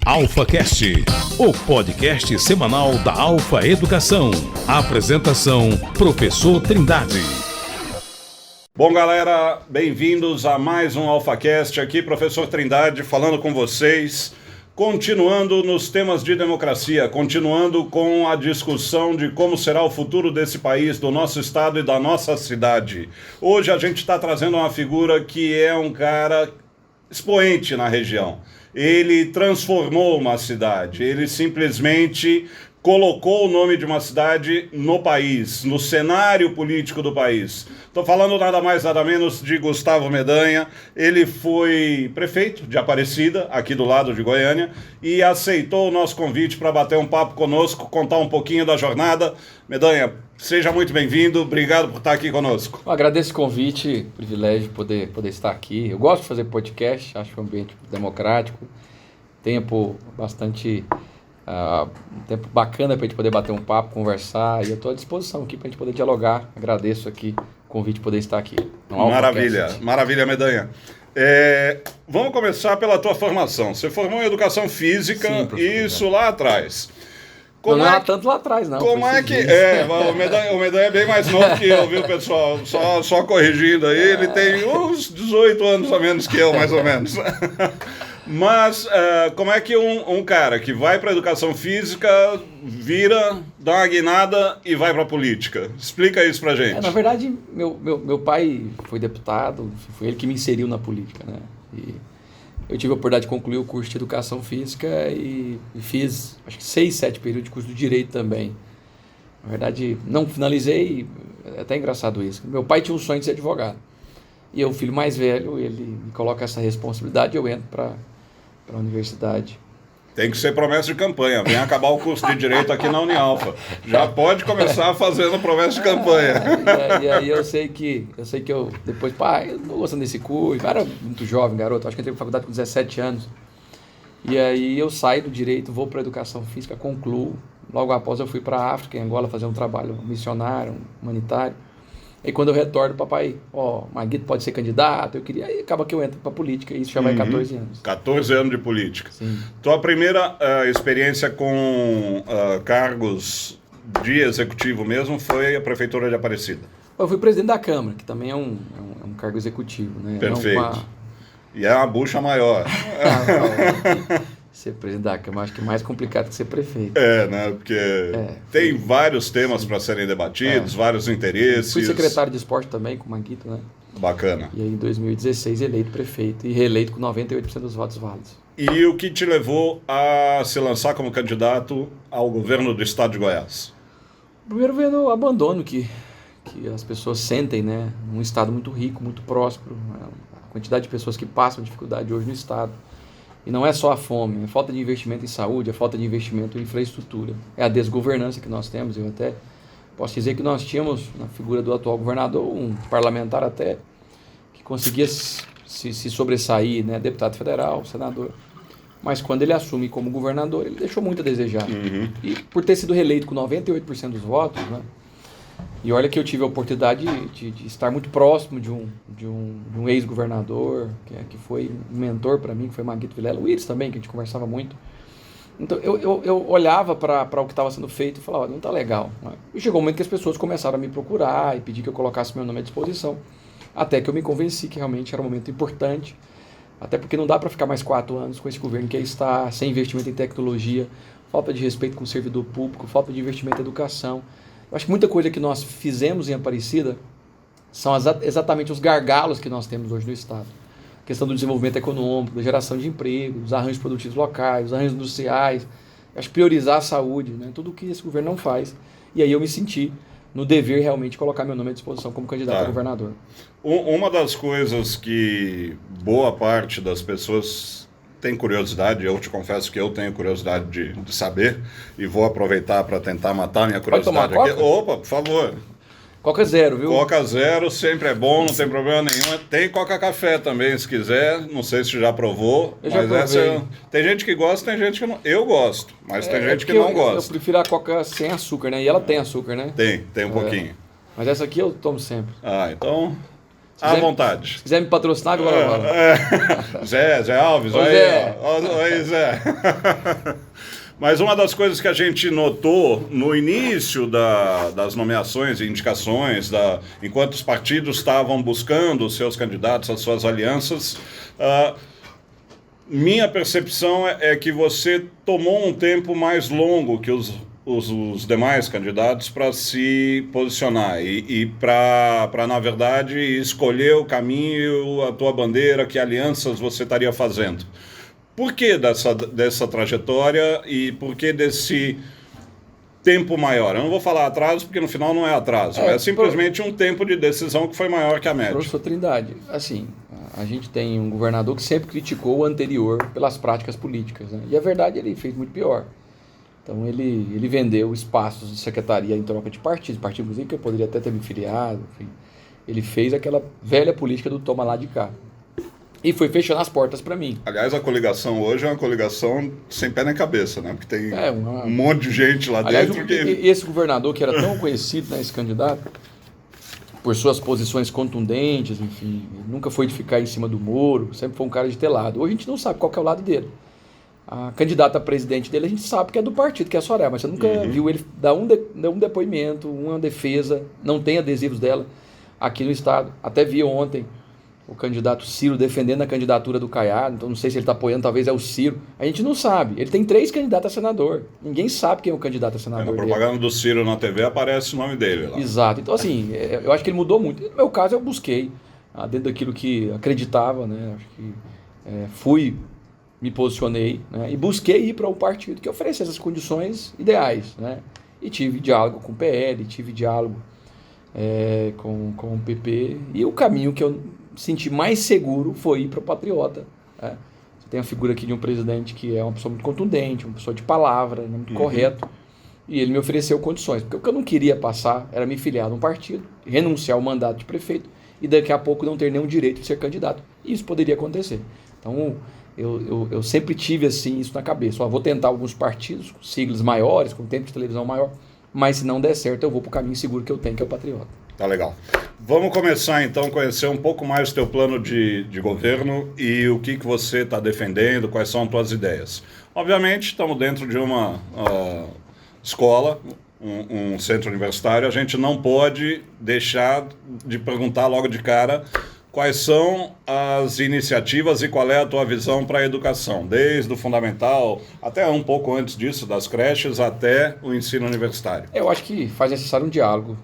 AlfaCast, o podcast semanal da Alfa Educação. Apresentação, Professor Trindade. Bom, galera, bem-vindos a mais um AlfaCast. Aqui, Professor Trindade, falando com vocês, continuando nos temas de democracia, continuando com a discussão de como será o futuro desse país, do nosso estado e da nossa cidade. Hoje a gente está trazendo uma figura que é um cara expoente na região. Ele transformou uma cidade, ele simplesmente colocou o nome de uma cidade no país, no cenário político do país. Estou falando nada mais, nada menos de Gustavo Mendanha. Ele foi prefeito de Aparecida, aqui do lado de Goiânia, e aceitou o nosso convite para bater um papo conosco, contar um pouquinho da jornada. Mendanha, seja muito bem-vindo, obrigado por estar aqui conosco. Eu agradeço o convite, privilégio poder estar aqui. Eu gosto de fazer podcast, acho um ambiente democrático, tempo bastante... um tempo bacana para a gente poder bater um papo, conversar, e eu estou à disposição aqui para a gente poder dialogar. Agradeço aqui o convite de poder estar aqui. Maravilha, maravilha, Mendanha. Vamos começar pela tua formação. Você formou em Educação Física, sim, isso lá atrás. Não era tanto lá atrás, não. Como é que... o Mendanha é bem mais novo que eu, viu, pessoal? Só corrigindo aí, ele tem uns 18 anos a menos que eu, mais ou menos. Mas como é que um cara que vai para a educação física vira, dá uma guinada e vai para a política? Explica isso para gente. Na verdade, meu pai foi deputado, foi ele que me inseriu na política, né? E eu tive a oportunidade de concluir o curso de educação física e fiz, acho que 6, 7 períodos de curso de direito também. Na verdade, não finalizei, é até engraçado isso. Meu pai tinha um sonho de ser advogado. E eu, o filho mais velho, ele me coloca essa responsabilidade e eu entro para a universidade. Tem que ser promessa de campanha. Vem acabar o curso de Direito aqui na Unialfa. Já pode começar fazendo promessa de campanha. E aí eu sei que eu depois, pai, eu não tô gostando desse curso. Eu era muito jovem, garoto. Acho que entrei na faculdade com 17 anos. E aí eu saio do Direito, vou para a Educação Física, concluo. Logo após eu fui para a África, em Angola, fazer um trabalho missionário, humanitário. E quando eu retorno, papai, Maguito pode ser candidato, eu queria, aí acaba que eu entro para política, e isso já vai 14 anos. 14 anos de política. Sim. Tua primeira experiência com cargos de executivo mesmo foi a Prefeitura de Aparecida? Eu fui presidente da Câmara, que também é um cargo executivo, né? Perfeito. E é uma bucha maior. Ser presidente da Câmara, acho que é mais complicado que ser prefeito. Né? Porque tem vários temas para serem debatidos, vários interesses. Fui secretário de esporte também, com o Maguito, né? Bacana. E aí, em 2016, eleito prefeito e reeleito com 98% dos votos válidos. E o que te levou a se lançar como candidato ao governo do estado de Goiás? Primeiro, vendo o abandono que as pessoas sentem, né? Num estado muito rico, muito próspero. A quantidade de pessoas que passam dificuldade hoje no estado. E não é só a fome, é a falta de investimento em saúde, a falta de investimento em infraestrutura. É a desgovernança que nós temos. Eu até posso dizer que nós tínhamos, na figura do atual governador, um parlamentar até que conseguia se sobressair, né? Deputado federal, senador. Mas quando ele assume como governador, ele deixou muito a desejar. E por ter sido reeleito com 98% dos votos, né? E olha que eu tive a oportunidade de estar muito próximo de um ex-governador, que foi um mentor para mim, que foi Maguito Vilela, o Iris também, que a gente conversava muito. Então eu olhava para o que estava sendo feito e falava, não está legal. E chegou um momento que as pessoas começaram a me procurar e pedir que eu colocasse meu nome à disposição. Até que eu me convenci que realmente era um momento importante, até porque não dá para ficar mais 4 anos com esse governo que aí está sem investimento em tecnologia, falta de respeito com o servidor público, falta de investimento em educação. Eu acho que muita coisa que nós fizemos em Aparecida são exatamente os gargalos que nós temos hoje no estado. A questão do desenvolvimento econômico, da geração de emprego, dos arranjos produtivos locais, dos arranjos industriais. Eu acho que priorizar a saúde, né? Tudo o que esse governo não faz. E aí eu me senti no dever realmente de colocar meu nome à disposição como candidato a governador. Uma das coisas que boa parte das pessoas tem curiosidade, eu te confesso que eu tenho curiosidade de saber, e vou aproveitar para tentar matar minha curiosidade aqui. Opa, por favor. Coca zero, viu? Coca zero sempre é bom, não tem problema nenhum. Tem Coca Café também, se quiser. Não sei se já provou. Eu já provei. Tem gente que gosta, tem gente que não. Eu gosto, mas tem gente que não gosta. Eu prefiro a Coca sem açúcar, né? E ela tem açúcar, né? Tem um pouquinho. Mas essa aqui eu tomo sempre. Então À vontade. Se quiser me patrocinar, agora. Zé Alves, Ô, aí, Zé. Oi, Zé. Mas uma das coisas que a gente notou no início das nomeações e indicações, enquanto os partidos estavam buscando os seus candidatos, as suas alianças, minha percepção é que você tomou um tempo mais longo que os demais candidatos para se posicionar e para, na verdade, escolher o caminho, a tua bandeira, que alianças você estaria fazendo. Por que dessa trajetória e por que desse tempo maior? Eu não vou falar atraso, porque no final não é atraso. É simplesmente um tempo de decisão que foi maior que a média. Professor Trindade, assim, a gente tem um governador que sempre criticou o anterior pelas práticas políticas, né? E a verdade, ele fez muito pior. Então ele vendeu espaços de secretaria em troca de partido, inclusive que eu poderia até ter me filiado, enfim. Ele fez aquela velha política do toma lá de cá. E foi fechando as portas para mim. Aliás, a coligação hoje é uma coligação sem pé nem cabeça, né? Porque tem um monte de gente lá dentro. Esse governador que era tão conhecido, né, esse candidato, por suas posições contundentes, enfim, nunca foi de ficar em cima do muro, sempre foi um cara de ter lado. Hoje a gente não sabe qual que é o lado dele. A candidata a presidente dele, a gente sabe que é do partido, que é a Soraya, mas você nunca viu ele dar um depoimento, uma defesa, não tem adesivos dela aqui no estado. Até vi ontem o candidato Ciro defendendo a candidatura do Caiado, então não sei se ele está apoiando, talvez é o Ciro. A gente não sabe. Ele tem 3 candidatos a senador. Ninguém sabe quem é o candidato a senador. Na propaganda do Ciro na TV aparece o nome dele lá. Exato. Então, assim, eu acho que ele mudou muito. No meu caso, eu busquei, dentro daquilo que acreditava, né? Acho que me posicionei, né? E busquei ir para um partido que oferecesse essas condições ideais, né? E tive diálogo com o PL, tive diálogo com o PP, e o caminho que eu senti mais seguro foi ir para o Patriota, né? Você tem a figura aqui de um presidente que é uma pessoa muito contundente, uma pessoa de palavra, né? Muito correto, e ele me ofereceu condições, porque o que eu não queria passar era me filiar num partido, renunciar ao mandato de prefeito e daqui a pouco não ter nenhum direito de ser candidato. E isso poderia acontecer. Então, eu sempre tive assim isso na cabeça. Vou tentar alguns partidos com siglas maiores, com tempo de televisão maior, mas se não der certo, eu vou para o caminho seguro que eu tenho, que é o Patriota. Tá legal. Vamos começar então a conhecer um pouco mais o teu plano de governo e o que você está defendendo, quais são as tuas ideias. Obviamente, estamos dentro de uma escola, um centro universitário, a gente não pode deixar de perguntar logo de cara quais são as iniciativas e qual é a tua visão para a educação, desde o fundamental até um pouco antes disso, das creches, até o ensino universitário. Eu acho que faz necessário um diálogo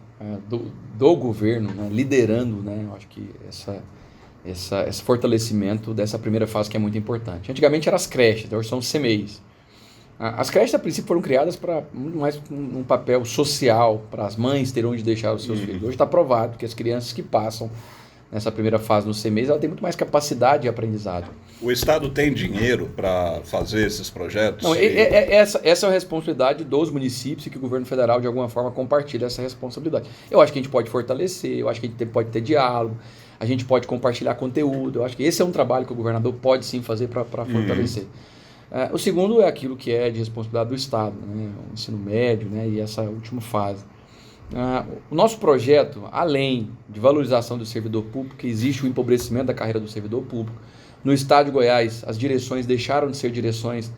do governo, né, liderando, né, eu acho que esse fortalecimento dessa primeira fase que é muito importante. Antigamente eram as creches, hoje são os CMEIs. As creches, a princípio, foram criadas para muito mais um papel social, para as mães terem onde deixar os seus filhos. Hoje está provado que as crianças que passam nessa primeira fase no CMEs, ela tem muito mais capacidade de aprendizado. O Estado tem dinheiro para fazer esses projetos? Não, essa é a responsabilidade dos municípios e que o governo federal, de alguma forma, compartilha essa responsabilidade. Eu acho que a gente pode fortalecer, eu acho que a gente pode ter diálogo, a gente pode compartilhar conteúdo, eu acho que esse é um trabalho que o governador pode sim fazer para fortalecer. O segundo é aquilo que é de responsabilidade do Estado, né? O ensino médio, né? E essa última fase. O nosso projeto, além de valorização do servidor público, que existe o empobrecimento da carreira do servidor público, no estado de Goiás as direções deixaram de ser direções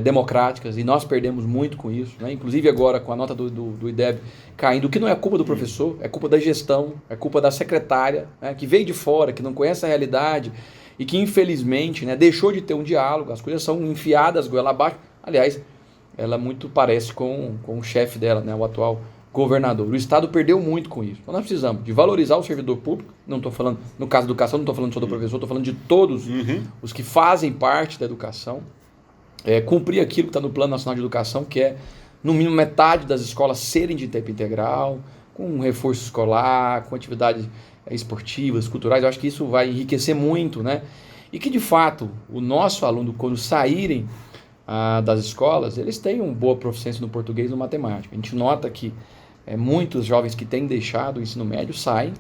democráticas e nós perdemos muito com isso, né? Inclusive agora com a nota do IDEB caindo, o que não é culpa do professor, é culpa da gestão, é culpa da secretária, né? Que veio de fora, que não conhece a realidade e que infelizmente, né, deixou de ter um diálogo, as coisas são enfiadas goela abaixo. Aliás, ela muito parece com o chefe dela, né, o atual governador. O Estado perdeu muito com isso. Então nós precisamos de valorizar o servidor público, não estou falando, no caso da educação, não estou falando só do professor, estou falando de todos os que fazem parte da educação, cumprir aquilo que está no Plano Nacional de Educação, que é, no mínimo, metade das escolas serem de tempo integral, com um reforço escolar, com atividades esportivas, culturais. Eu acho que isso vai enriquecer muito, né? E que, de fato, o nosso aluno, quando saírem das escolas, eles têm uma boa proficiência no português e no matemática. A gente nota que muitos jovens que têm deixado o ensino médio saem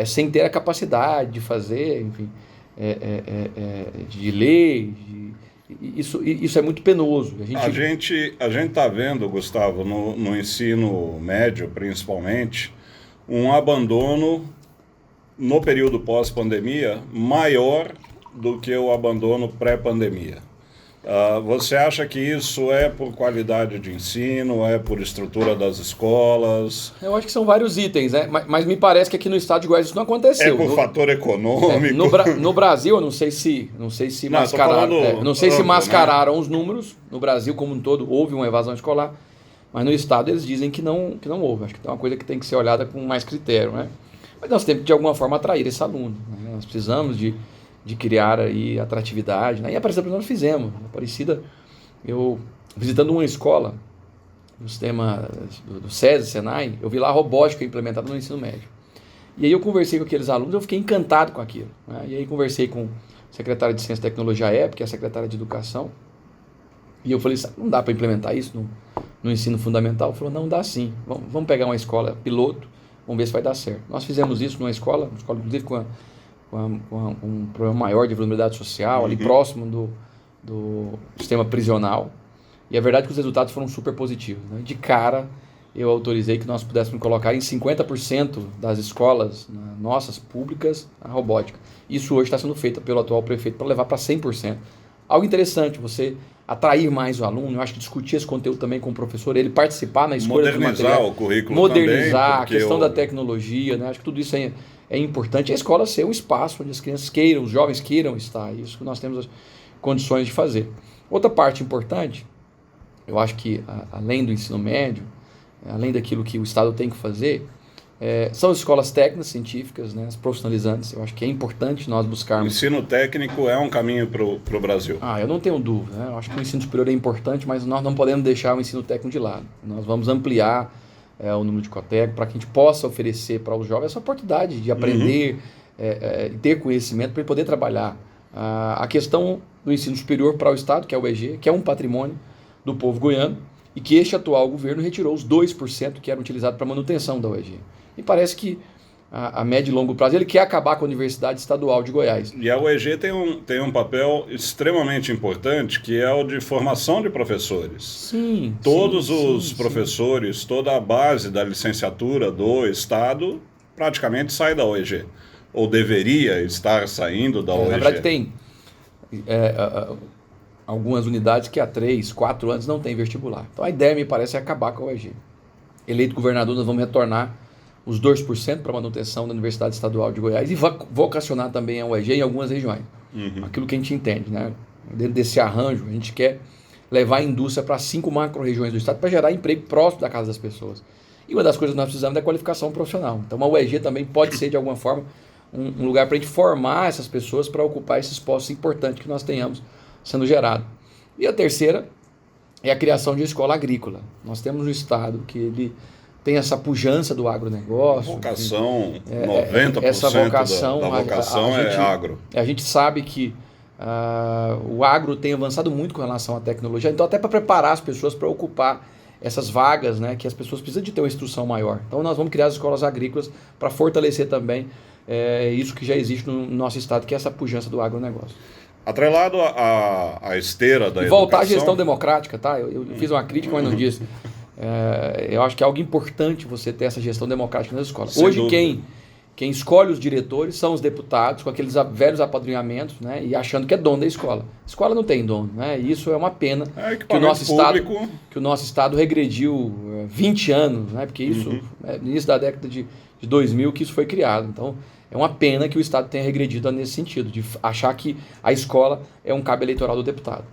sem ter a capacidade de fazer, enfim, de ler. Isso é muito penoso. A gente está vendo, Gustavo, no ensino médio, principalmente, um abandono no período pós-pandemia, maior do que o abandono pré-pandemia. Você acha que isso é por qualidade de ensino, é por estrutura das escolas? Eu acho que são vários itens, né? Mas me parece que aqui no estado de Goiás isso não aconteceu. É por fator econômico? No Brasil, eu não sei se mascararam, mascararam os números. No Brasil como um todo houve uma evasão escolar, mas no estado eles dizem que não houve. Acho que é uma coisa que tem que ser olhada com mais critério, né? Mas nós temos que de alguma forma atrair esse aluno, né? Nós precisamos de criar aí atratividade, né? E a Aparecida nós fizemos. A Aparecida, eu visitando uma escola no sistema do SESI, Senai, eu vi lá a robótica implementada no ensino médio. E aí eu conversei com aqueles alunos, eu fiquei encantado com aquilo, né? E aí conversei com a secretária de Ciência e Tecnologia à época, a secretária de Educação, e eu falei, não dá para implementar isso no ensino fundamental? Ela falou, não, dá sim, vamos pegar uma escola piloto, vamos ver se vai dar certo. Nós fizemos isso numa escola inclusive com um problema maior de vulnerabilidade social, ali próximo do sistema prisional. E a verdade é que os resultados foram super positivos, né? De cara, eu autorizei que nós pudéssemos colocar em 50% das escolas nossas públicas a robótica. Isso hoje está sendo feito pelo atual prefeito para levar para 100%. Algo interessante, você atrair mais o aluno, eu acho que discutir esse conteúdo também com o professor, ele participar na escolha do material. Modernizar o currículo modernizar, também, a questão da tecnologia, né? Acho que tudo isso é importante. A escola ser um espaço onde as crianças queiram, os jovens queiram estar. Isso que nós temos as condições de fazer. Outra parte importante, eu acho que além do ensino médio, além daquilo que o Estado tem que fazer, são as escolas técnicas, científicas, né, as profissionalizantes. Eu acho que é importante nós buscarmos... O ensino técnico é um caminho para o Brasil. Eu não tenho dúvida, né? Eu acho que o ensino superior é importante, mas nós não podemos deixar o ensino técnico de lado. Nós vamos ampliar o número de COTEC para que a gente possa oferecer para os jovens essa oportunidade de aprender, ter conhecimento para ele poder trabalhar. A questão do ensino superior para o Estado, que é o EG, que é um patrimônio do povo goiano, e que este atual governo retirou os 2% que eram utilizados para manutenção da UEG. E parece que a médio e longo prazo ele quer acabar com a Universidade Estadual de Goiás. E a UEG tem um papel extremamente importante, que é o de formação de professores. Sim. Todos os professores, toda a base da licenciatura do Estado praticamente sai da UEG. Ou deveria estar saindo da UEG. Na verdade tem algumas unidades que há 3, 4 anos não tem vestibular. Então a ideia me parece é acabar com a UEG. Eleito governador, nós vamos retornar os 2% para manutenção da Universidade Estadual de Goiás e vocacionar também a UEG em algumas regiões. Aquilo que a gente entende, né? Dentro desse arranjo, a gente quer levar a indústria para 5 macro-regiões do estado para gerar emprego próximo da casa das pessoas. E uma das coisas que nós precisamos é da qualificação profissional. Então a UEG também pode ser, de alguma forma, um lugar para a gente formar essas pessoas para ocupar esses postos importantes que nós tenhamos sendo gerado. E a terceira é a criação de escola agrícola. Nós temos um estado que ele tem essa pujança do agronegócio. Vocação, 90% essa vocação, da vocação é agro. A gente sabe que o agro tem avançado muito com relação à tecnologia, então até para preparar as pessoas para ocupar essas vagas, né, que as pessoas precisam de ter uma instrução maior. Então nós vamos criar as escolas agrícolas para fortalecer também isso que já existe no nosso estado, que é essa pujança do agronegócio. Atrelado à esteira da educação... Voltar à gestão democrática, tá? Eu fiz uma crítica, mas não disse. Eu acho que é algo importante você ter essa gestão democrática nas escolas. Sem Hoje dúvida. Quem escolhe os diretores são os deputados, com aqueles velhos apadrinhamentos, né, e achando que é dono da escola. A escola não tem dono, né? E isso é uma pena que o nosso estado regrediu 20 anos, né? Porque isso, no início da década de 2000 que isso foi criado. Então, é uma pena que o estado tenha regredido nesse sentido, de achar que a escola é um cabo eleitoral do deputado.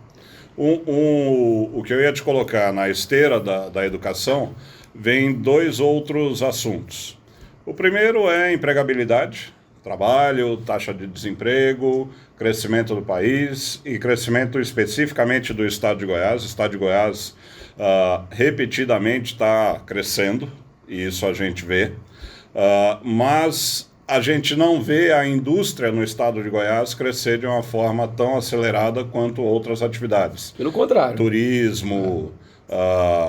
O que eu ia te colocar na esteira da educação vem 2 outros assuntos. O primeiro é empregabilidade, trabalho, taxa de desemprego, crescimento do país e crescimento especificamente do estado de Goiás. O estado de Goiás repetidamente está crescendo, e isso a gente vê, mas a gente não vê a indústria no estado de Goiás crescer de uma forma tão acelerada quanto outras atividades. Pelo contrário. Turismo,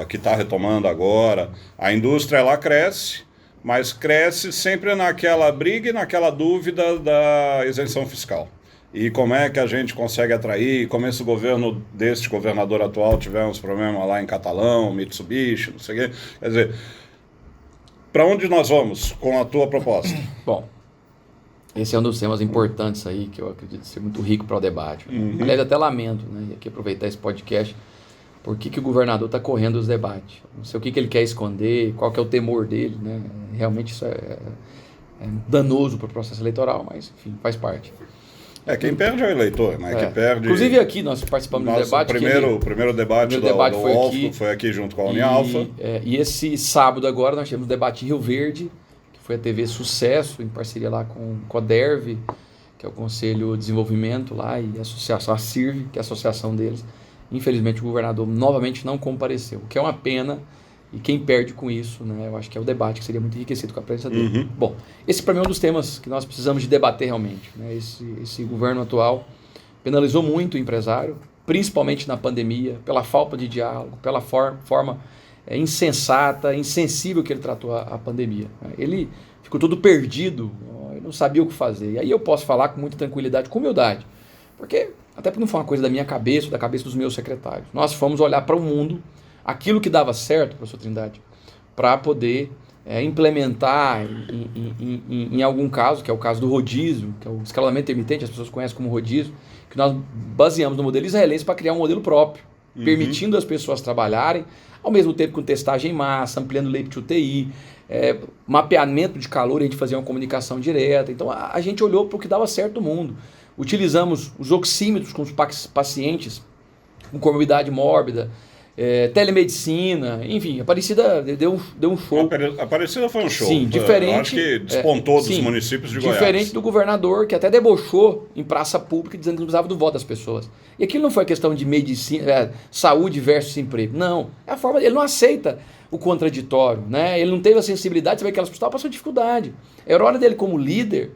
que está retomando agora. A indústria lá cresce, mas cresce sempre naquela briga e naquela dúvida da isenção fiscal. E como é que a gente consegue atrair? Como esse governo deste governador atual tivemos problemas lá em Catalão, Mitsubishi, não sei o quê. Quer dizer, para onde nós vamos com a tua proposta? Bom, Esse é um dos temas importantes aí, que eu acredito ser muito rico para o debate. Aliás, até lamento, né? E aqui aproveitar esse podcast, por que o governador está correndo os debates. Não sei o que ele quer esconder, qual que é o temor dele, né? Realmente isso é danoso para o processo eleitoral, mas enfim, faz parte. Quem perde é o eleitor, né? Que perde... Inclusive aqui nós participamos do debate. O primeiro debate do UOL foi aqui junto com a Unialfa. E esse sábado agora nós tivemos um debate em Rio Verde, que foi a TV Sucesso, em parceria lá com o CODERV, que é o Conselho de Desenvolvimento lá, e a associação, a CIRV, que é a associação deles. Infelizmente o governador novamente não compareceu, o que é uma pena, e quem perde com isso, né, eu acho que é o debate que seria muito enriquecido com a presença dele. Bom, esse para mim é um dos temas que nós precisamos de debater realmente, né? Esse governo atual penalizou muito o empresário, principalmente na pandemia, pela falta de diálogo, pela forma insensata, insensível que ele tratou a pandemia. Ele ficou todo perdido, ele não sabia o que fazer. E aí eu posso falar com muita tranquilidade, com humildade, até porque não foi uma coisa da minha cabeça ou da cabeça dos meus secretários. Nós fomos olhar para o mundo, aquilo que dava certo, professor Trindade, para poder implementar em algum caso, que é o caso do rodízio, que é o escalonamento intermitente, as pessoas conhecem como rodízio, que nós baseamos no modelo israelense para criar um modelo próprio, permitindo as pessoas trabalharem, ao mesmo tempo com testagem em massa, ampliando o leito de UTI, mapeamento de calor, a gente fazia uma comunicação direta. Então a gente olhou para o que dava certo no mundo. Utilizamos os oxímetros com os pacientes com comorbidade mórbida, telemedicina, enfim, a Aparecida deu um show. A Aparecida foi um show. Sim, diferente. Eu acho que despontou dos municípios de Goiás. Diferente do governador, que até debochou em praça pública, dizendo que não precisava do voto das pessoas. E aquilo não foi questão de medicina, saúde versus emprego. Não. É a forma. Ele não aceita o contraditório, né? Ele não teve a sensibilidade de saber que aquelas pessoas estavam passando dificuldade. Era hora dele como líder.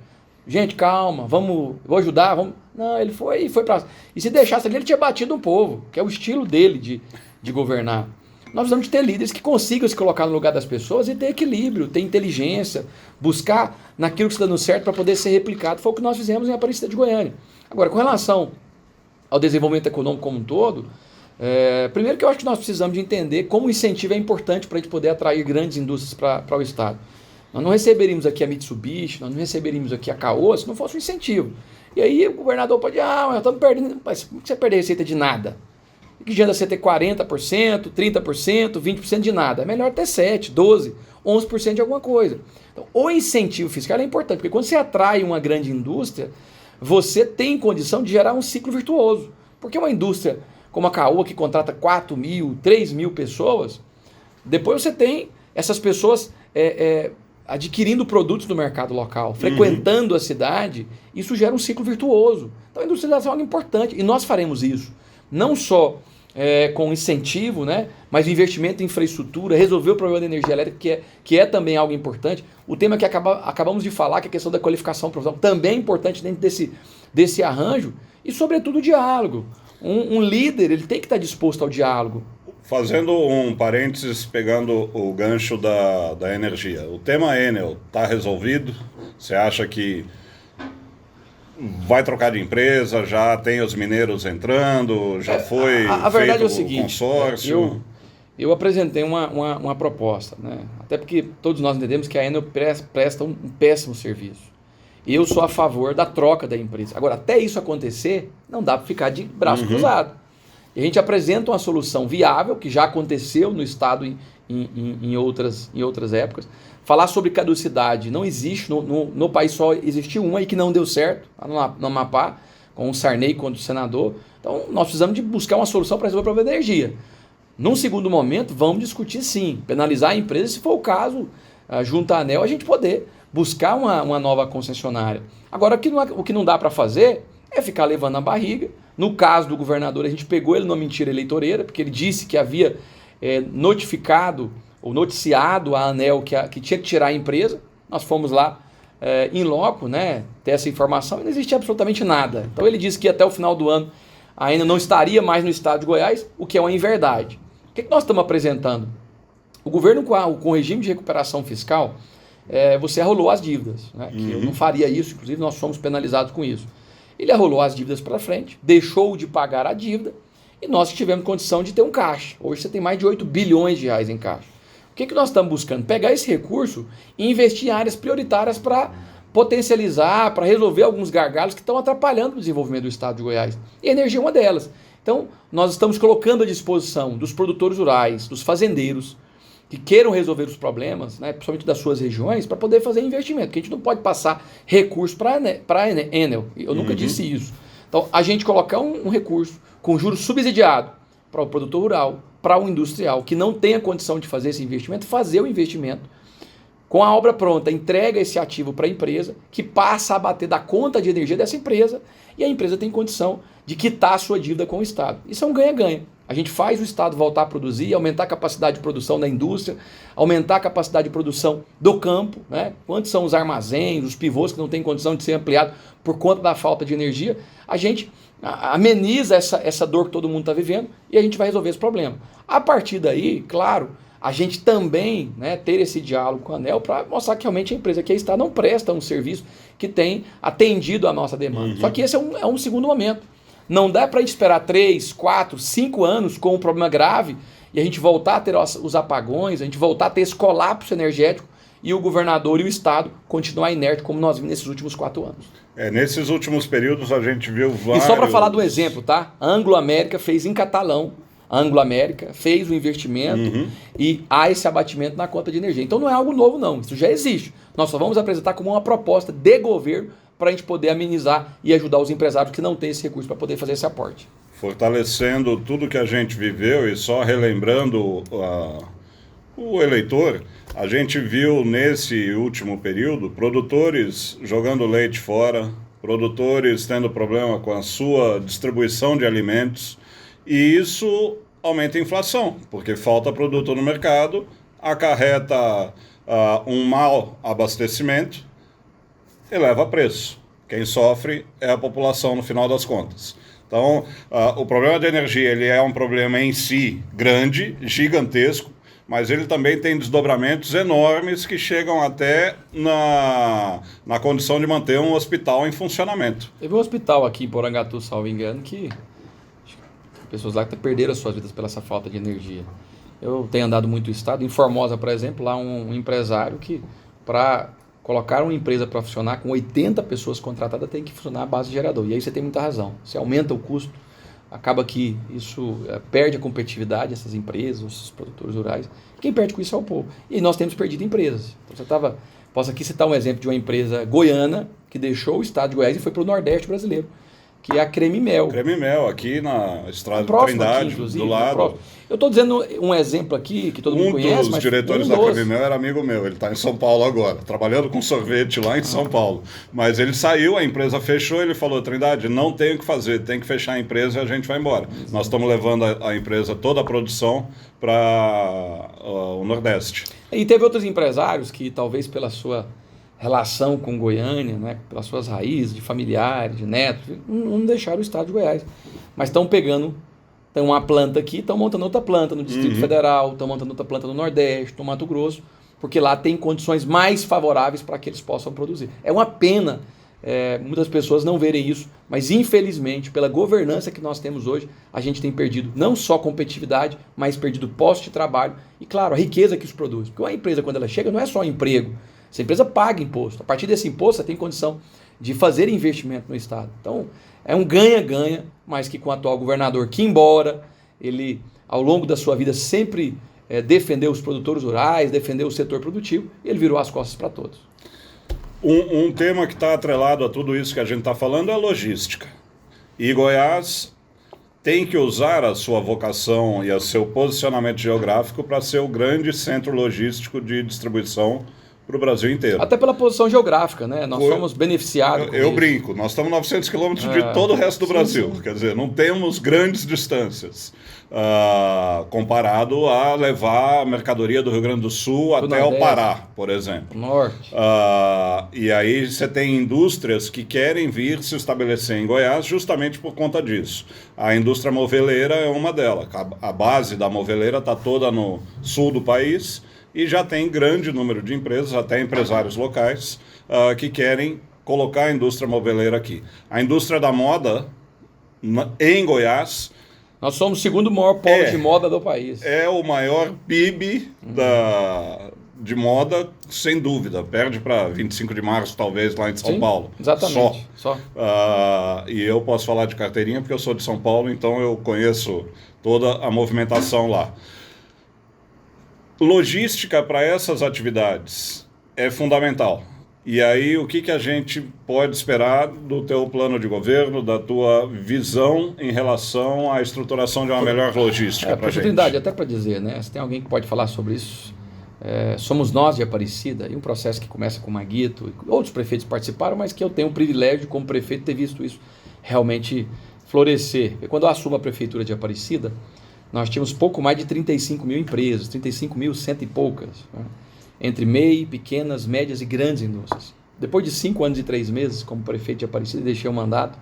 Gente, calma, vou ajudar, vamos. Não, ele foi para. E se deixasse ali, ele tinha batido um povo, que é o estilo dele de governar. Nós precisamos de ter líderes que consigam se colocar no lugar das pessoas e ter equilíbrio, ter inteligência, buscar naquilo que está dando certo para poder ser replicado. Foi o que nós fizemos em Aparecida de Goiânia. Agora, com relação ao desenvolvimento econômico como um todo, primeiro que eu acho que nós precisamos de entender como o incentivo é importante para a gente poder atrair grandes indústrias para o Estado. Nós não receberíamos aqui a Mitsubishi, nós não receberíamos aqui a Caoa se não fosse um incentivo. E aí o governador pode nós estamos perdendo. Mas como que você perder receita de nada? Que adianta você ter 40%, 30%, 20% de nada. É melhor ter 7%, 12%, 11% de alguma coisa. Então, o incentivo fiscal é importante, porque quando você atrai uma grande indústria, você tem condição de gerar um ciclo virtuoso. Porque uma indústria como a Caoa, que contrata 4 mil, 3 mil pessoas, depois você tem essas pessoas adquirindo produtos do mercado local, frequentando a cidade, isso gera um ciclo virtuoso. Então a industrialização é algo importante, e nós faremos isso. Não só com incentivo, né, mas investimento em infraestrutura, resolver o problema da energia elétrica, que é também algo importante. O tema que acabamos de falar, que é a questão da qualificação profissional, também é importante dentro desse arranjo, e sobretudo o diálogo. Um líder, ele tem que estar disposto ao diálogo. Fazendo um parênteses, pegando o gancho da energia. O tema Enel está resolvido? Você acha que vai trocar de empresa, já tem os mineiros entrando, já foi a verdade feito é o seguinte, consórcio? Eu apresentei uma proposta, né? Até porque todos nós entendemos que a Enel presta um péssimo serviço. Eu sou a favor da troca da empresa. Agora, até isso acontecer, não dá para ficar de braço cruzado. E a gente apresenta uma solução viável, que já aconteceu no Estado em outras épocas. Falar sobre caducidade não existe, no país só existiu uma e que não deu certo, lá no Amapá, com o Sarney contra o senador. Então, nós precisamos de buscar uma solução para resolver o problema da energia. Num segundo momento, vamos discutir sim, penalizar a empresa, se for o caso, junto à ANEEL, a gente poder buscar uma nova concessionária. Agora, o que não dá para fazer é ficar levando a barriga. No caso do governador, a gente pegou ele numa mentira eleitoreira, porque ele disse que havia notificado ou noticiado a ANEEL que tinha que tirar a empresa. Nós fomos lá in loco, né, ter essa informação e não existia absolutamente nada. Então ele disse que até o final do ano ainda não estaria mais no estado de Goiás, o que é uma inverdade. O que nós estamos apresentando? O governo com o regime de recuperação fiscal, você arrolou as dívidas, né, que eu não faria isso, inclusive nós fomos penalizados com isso. Ele arrolou as dívidas para frente, deixou de pagar a dívida e nós tivemos condição de ter um caixa. Hoje você tem mais de 8 bilhões de reais em caixa. O que nós estamos buscando? Pegar esse recurso e investir em áreas prioritárias para potencializar, para resolver alguns gargalos que estão atrapalhando o desenvolvimento do estado de Goiás. E a energia é uma delas. Então, nós estamos colocando à disposição dos produtores rurais, dos fazendeiros, que queiram resolver os problemas, né, principalmente das suas regiões, para poder fazer investimento, porque a gente não pode passar recurso para a Enel. Eu nunca disse isso. Então, a gente colocar um recurso com juros subsidiado para o produtor rural, para o industrial, que não tenha condição de fazer esse investimento, fazer o investimento. Com a obra pronta, entrega esse ativo para a empresa, que passa a bater da conta de energia dessa empresa, e a empresa tem condição de quitar a sua dívida com o Estado. Isso é um ganha-ganha. A gente faz o Estado voltar a produzir, aumentar a capacidade de produção da indústria, aumentar a capacidade de produção do campo, né? Quantos são os armazéns, os pivôs que não têm condição de ser ampliados por conta da falta de energia, a gente ameniza essa dor que todo mundo está vivendo e a gente vai resolver esse problema. A partir daí, claro, a gente também, né, ter esse diálogo com a ANEEL para mostrar que realmente a empresa que aí está não presta um serviço que tem atendido a nossa demanda. Só que esse é um segundo momento. Não dá para a gente esperar 3, 4, 5 anos com um problema grave e a gente voltar a ter os apagões, a gente voltar a ter esse colapso energético e o governador e o Estado continuar inerte como nós vimos nesses últimos 4 anos. Nesses últimos períodos a gente viu vários... E só para falar do exemplo, tá? A Anglo América fez em Catalão, a Anglo América fez o investimento e há esse abatimento na conta de energia. Então não é algo novo não, isso já existe. Nós só vamos apresentar como uma proposta de governo para a gente poder amenizar e ajudar os empresários que não têm esse recurso para poder fazer esse aporte. Fortalecendo tudo que a gente viveu e só relembrando o eleitor, a gente viu nesse último período produtores jogando leite fora, produtores tendo problema com a sua distribuição de alimentos, e isso aumenta a inflação, porque falta produto no mercado, acarreta um mau abastecimento, eleva preço. Quem sofre é a população no final das contas. Então, o problema de energia ele é um problema em si grande, gigantesco, mas ele também tem desdobramentos enormes que chegam até na condição de manter um hospital em funcionamento. Teve um hospital aqui em Porangatu, salvo engano, que pessoas lá que perderam as suas vidas pela essa falta de energia. Eu tenho andado muito no estado, em Formosa, por exemplo, lá um empresário que, para colocar uma empresa para funcionar com 80 pessoas contratadas, tem que funcionar à base de gerador. E aí você tem muita razão. Você aumenta o custo, acaba que isso perde a competitividade, essas empresas, os produtores rurais. Quem perde com isso é o povo. E nós temos perdido empresas. Então, posso aqui citar um exemplo de uma empresa goiana que deixou o estado de Goiás e foi para o Nordeste brasileiro, que é a Creme Mel. Creme Mel, aqui na Estrada próximo Trindade, aqui, do lado. Eu estou dizendo um exemplo aqui que todo mundo conhece. Um dos diretores da Creme Mel era amigo meu, ele está em São Paulo agora, trabalhando com sorvete lá em São Paulo. Mas ele saiu, a empresa fechou, ele falou, Trindade, não tem o que fazer, tem que fechar a empresa e a gente vai embora. Nós estamos levando a empresa, toda a produção, para o Nordeste. E teve outros empresários que talvez pela sua relação com Goiânia, né, pelas suas raízes, de familiares, de netos, não deixaram o estado de Goiás. Mas estão pegando, tem uma planta aqui, estão montando outra planta no Distrito Federal, estão montando outra planta no Nordeste, no Mato Grosso, porque lá tem condições mais favoráveis para que eles possam produzir. É uma pena muitas pessoas não verem isso, mas infelizmente, pela governança que nós temos hoje, a gente tem perdido não só competitividade, mas perdido posto de trabalho e, claro, a riqueza que isso produz. Porque uma empresa, quando ela chega, não é só emprego. Essa empresa paga imposto. A partir desse imposto, você tem condição de fazer investimento no Estado. Então, é um ganha-ganha, mas que com o atual governador, que embora ele, ao longo da sua vida, sempre defendeu os produtores rurais, defendeu o setor produtivo, ele virou as costas para todos. Um tema que está atrelado a tudo isso que a gente está falando é a logística. E Goiás tem que usar a sua vocação e o seu posicionamento geográfico para ser o grande centro logístico de distribuição para o Brasil inteiro. Até pela posição geográfica, né? Nós somos beneficiados. Eu brinco, nós estamos 900 quilômetros de todo o resto do Brasil. Sim. Quer dizer, não temos grandes distâncias comparado a levar a mercadoria do Rio Grande do Sul até o Pará, por exemplo. Norte. E aí você tem indústrias que querem vir se estabelecer em Goiás justamente por conta disso. A indústria moveleira é uma delas. A base da moveleira está toda no sul do país, e já tem grande número de empresas, até empresários locais, que querem colocar a indústria moveleira aqui. A indústria da moda, em Goiás... Nós somos o segundo maior polo de moda do país. É o maior PIB de moda, sem dúvida. Perde para 25 de março, talvez, lá em São Sim, Paulo. exatamente. Só. E eu posso falar de carteirinha porque eu sou de São Paulo, então eu conheço toda a movimentação lá. Logística para essas atividades é fundamental. E aí, o que a gente pode esperar do teu plano de governo, da tua visão em relação à estruturação de uma melhor logística para a gente? Oportunidade, até para dizer, né? Se tem alguém que pode falar sobre isso, somos nós de Aparecida, e um processo que começa com o Maguito, outros prefeitos participaram, mas que eu tenho o privilégio, como prefeito, de ter visto isso realmente florescer. E quando eu assumo a prefeitura de Aparecida, nós tínhamos pouco mais de 35 mil empresas, 35.100 e poucas, né? Entre MEI, pequenas, médias e grandes indústrias. Depois de 5 anos e 3 meses, como prefeito de Aparecida, deixei o mandato,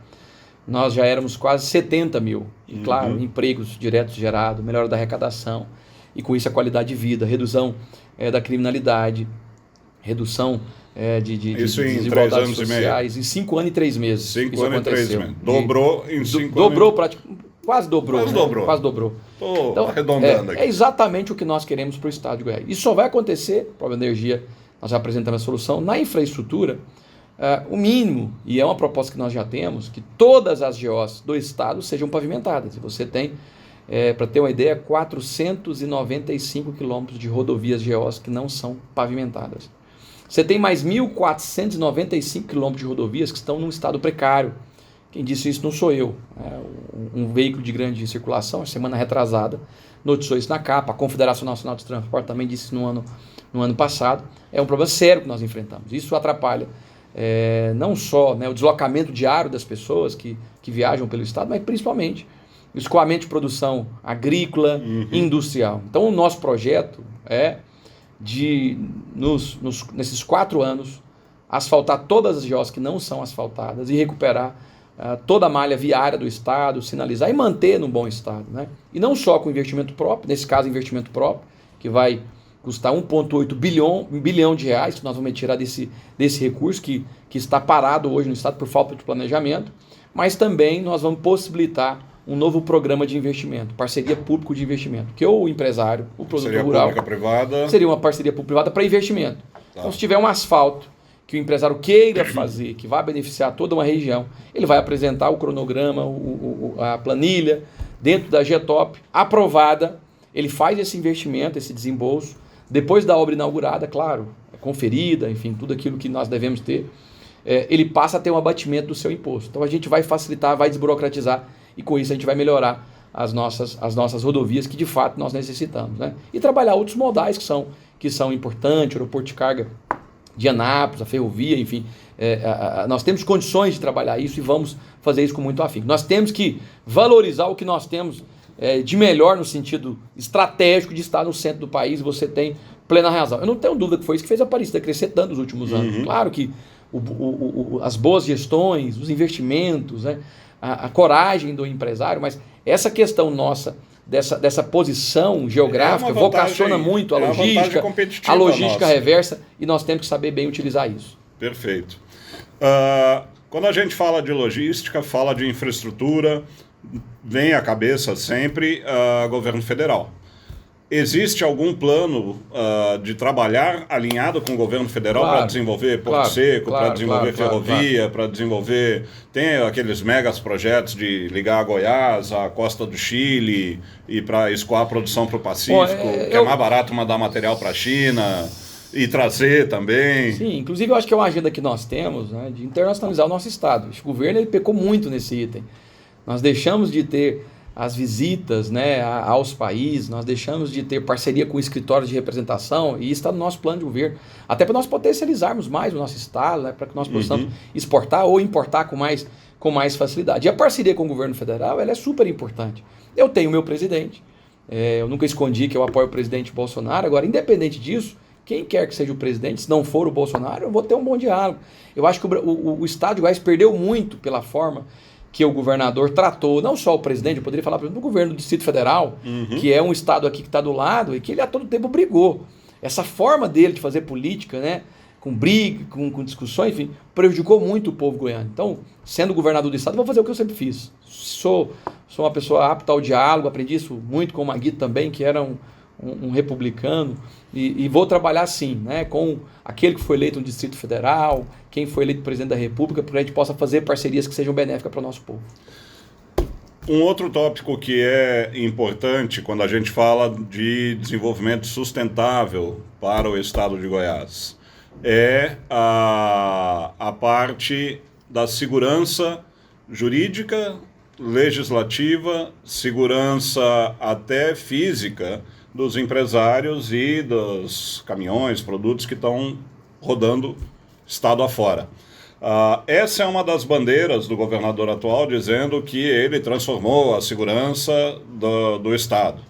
nós já éramos quase 70 mil. E, claro, empregos diretos gerados, melhora da arrecadação, e com isso a qualidade de vida, redução da criminalidade, redução de desigualdades sociais. Em 5 anos e 3 meses. 5 anos e 3 meses. Dobrou em 5 anos. Dobrou praticamente. Quase dobrou. Quase dobrou. Estou arredondando aqui. É exatamente o que nós queremos para o estado de Goiás. Isso só vai acontecer, para a energia, nós já apresentamos a solução, na infraestrutura, o mínimo, e é uma proposta que nós já temos, que todas as GOs do estado sejam pavimentadas. E você tem, para ter uma ideia, 495 quilômetros de rodovias GOs que não são pavimentadas. Você tem mais 1.495 quilômetros de rodovias que estão num estado precário. Quem disse isso não sou eu. Um veículo de grande circulação, semana retrasada, noticiou isso na capa. A Confederação Nacional de Transporte também disse no ano passado. É um problema sério que nós enfrentamos. Isso atrapalha não só o deslocamento diário das pessoas que viajam pelo estado, mas principalmente o escoamento de produção agrícola, industrial. Então o nosso projeto é de, nesses 4 anos, asfaltar todas as GOs que não são asfaltadas e recuperar toda a malha viária do estado, sinalizar e manter no bom estado, né? E não só com investimento próprio, nesse caso investimento próprio, que vai custar 1,8 bilhão de reais, que nós vamos retirar desse recurso que está parado hoje no estado por falta de planejamento, mas também nós vamos possibilitar um novo programa de investimento, parceria público de investimento, que o empresário, o produtor rural, pública-privada, seria uma parceria público-privada para investimento. Tá. Então, se tiver um asfalto que o empresário queira fazer, que vai beneficiar toda uma região, ele vai apresentar o cronograma, a planilha, dentro da GETOP, aprovada, ele faz esse investimento, esse desembolso, depois da obra inaugurada, claro, conferida, enfim, tudo aquilo que nós devemos ter, ele passa a ter um abatimento do seu imposto. Então a gente vai facilitar, vai desburocratizar, e com isso a gente vai melhorar as nossas rodovias que de fato nós necessitamos, né? E trabalhar outros modais que são importantes, o aeroporto de carga de Anápolis, a ferrovia, enfim, nós temos condições de trabalhar isso e vamos fazer isso com muito afinco. Nós temos que valorizar o que nós temos de melhor no sentido estratégico de estar no centro do país, você tem plena razão. Eu não tenho dúvida que foi isso que fez a Aparecida crescer tanto nos últimos anos. Claro que as boas gestões, os investimentos, né, a coragem do empresário, mas essa questão nossa dessa posição geográfica vocaciona muito a logística reversa, e nós temos que saber bem utilizar isso. Perfeito. Quando a gente fala de logística, fala de infraestrutura, vem à cabeça sempre governo federal. Existe algum plano de trabalhar alinhado com o governo federal para desenvolver Porto Seco, para desenvolver ferrovia, para desenvolver... Tem aqueles megas projetos de ligar a Goiás, a costa do Chile, e para escoar a produção para o Pacífico, que é mais barato mandar material para a China e trazer também. Sim, inclusive eu acho que é uma agenda que nós temos, né, de internacionalizar o nosso estado. O governo ele pecou muito nesse item. Nós deixamos de ter as visitas, né, aos países, nós deixamos de ter parceria com escritórios de representação, e isso está no nosso plano de governo, até para nós potencializarmos mais o nosso estado, né, para que nós possamos exportar ou importar com mais facilidade. E a parceria com o governo federal ela é super importante. Eu tenho o meu presidente, eu nunca escondi que eu apoio o presidente Bolsonaro, agora, independente disso, quem quer que seja o presidente, se não for o Bolsonaro, eu vou ter um bom diálogo. Eu acho que o estado de Goiás perdeu muito pela forma que o governador tratou, não só o presidente, eu poderia falar, por exemplo, do governo do Distrito Federal, que é um estado aqui que está do lado e que ele a todo tempo brigou. Essa forma dele de fazer política, né, com briga, com discussões, enfim, prejudicou muito o povo goiano. Então, sendo governador do estado, eu vou fazer o que eu sempre fiz. Sou uma pessoa apta ao diálogo, aprendi isso muito com o Maguito também, que era um republicano, e vou trabalhar assim, né, com aquele que foi eleito no Distrito Federal, quem foi eleito presidente da República, para que a gente possa fazer parcerias que sejam benéficas para o nosso povo. Um outro tópico que é importante quando a gente fala de desenvolvimento sustentável para o estado de Goiás é a parte da segurança jurídica, legislativa, segurança até física dos empresários e dos caminhões, produtos que estão rodando estado afora. Essa é uma das bandeiras do governador atual, dizendo que ele transformou a segurança do Estado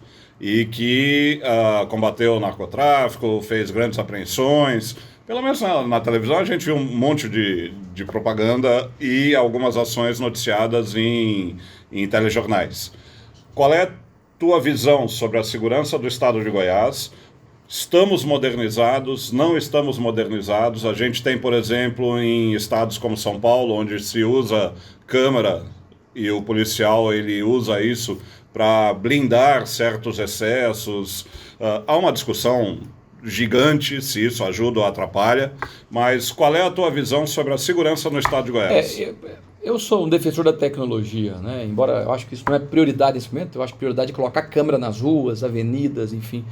e que combateu o narcotráfico, fez grandes apreensões. Pelo menos na televisão a gente viu um monte de propaganda e algumas ações noticiadas em telejornais. Qual é a tua visão sobre a segurança do Estado de Goiás? Estamos modernizados? Não estamos modernizados? A gente tem, por exemplo, em estados como São Paulo, onde se usa câmera e o policial ele usa isso para blindar certos excessos. Há uma discussão gigante se isso ajuda ou atrapalha, mas qual é a tua visão sobre a segurança no estado de Goiás? Eu sou um defensor da tecnologia, né? Embora eu acho que isso não é prioridade nesse momento, eu acho que prioridade é colocar câmera nas ruas, avenidas, enfim.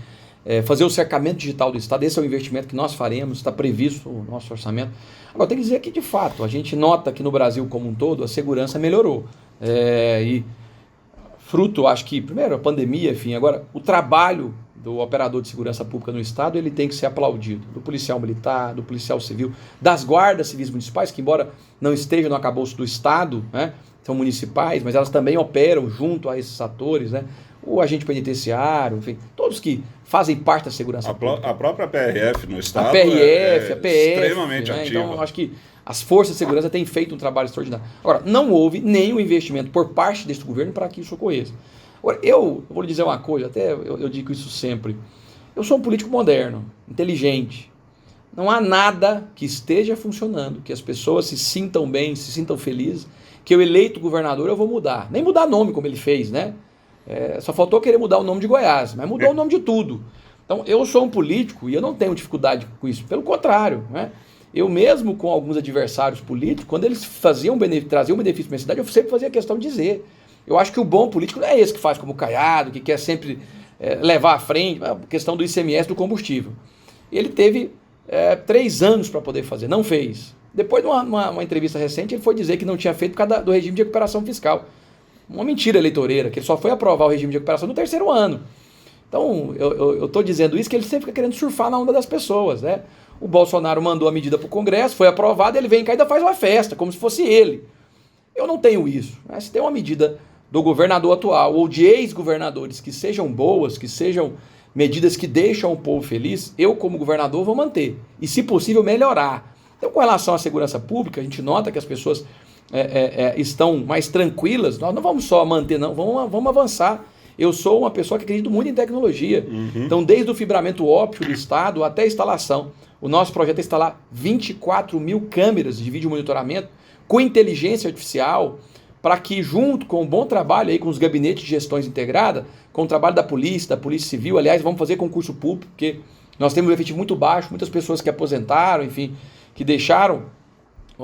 Fazer o cercamento digital do Estado, esse é o investimento que nós faremos, está previsto no nosso orçamento. Agora, tem que dizer que, de fato, a gente nota que no Brasil como um todo a segurança melhorou. E fruto, acho que, primeiro, a pandemia, enfim, agora, o trabalho do operador de segurança pública no Estado, ele tem que ser aplaudido. Do policial militar, do policial civil, das guardas civis municipais, que embora não estejam no arcabouço do Estado, né, são municipais, mas elas também operam junto a esses atores, né? O agente penitenciário, enfim, todos que fazem parte da segurança pública. A própria PRF no Estado a PF, extremamente né? ativa. Então, acho que as forças de segurança têm feito um trabalho extraordinário. Agora, não houve nenhum investimento por parte deste governo para que isso ocorresse. Agora, eu vou lhe dizer uma coisa, até eu digo isso sempre. Eu sou um político moderno, inteligente. Não há nada que esteja funcionando, que as pessoas se sintam bem, se sintam felizes, que eu eleito governador eu vou mudar. Nem mudar nome como ele fez, né? Só faltou querer mudar o nome de Goiás, mas mudou o nome de tudo. Então, eu sou um político e eu não tenho dificuldade com isso. Pelo contrário, né? Eu mesmo com alguns adversários políticos, quando eles traziam um benefício para a cidade, eu sempre fazia questão de dizer. Eu acho que o bom político não é esse que faz como Caiado, que quer sempre levar à frente a questão do ICMS do combustível. Ele teve 3 anos para poder fazer, não fez. Depois de uma entrevista recente, ele foi dizer que não tinha feito por causa do regime de recuperação fiscal. Uma mentira eleitoreira, que ele só foi aprovar o regime de recuperação no 3º ano. Então, eu estou dizendo isso que ele sempre fica querendo surfar na onda das pessoas, né? O Bolsonaro mandou a medida para o Congresso, foi aprovada, ele vem cá e ainda faz uma festa, como se fosse ele. Eu não tenho isso, né? Se tem uma medida do governador atual ou de ex-governadores que sejam boas, que sejam medidas que deixam o povo feliz, eu como governador vou manter. E se possível melhorar. Então com relação à segurança pública, a gente nota que as pessoas estão mais tranquilas. Nós não vamos só manter, não, vamos avançar. Eu sou uma pessoa que acredita muito em tecnologia. Então desde o fibramento óptico do Estado até a instalação. O nosso projeto é instalar 24 mil câmeras de vídeo monitoramento com inteligência artificial, para que junto com um bom trabalho aí com os gabinetes de gestões integrada, com o trabalho da Polícia Civil, aliás, vamos fazer concurso público, porque nós temos um efetivo muito baixo, muitas pessoas que aposentaram, enfim, que deixaram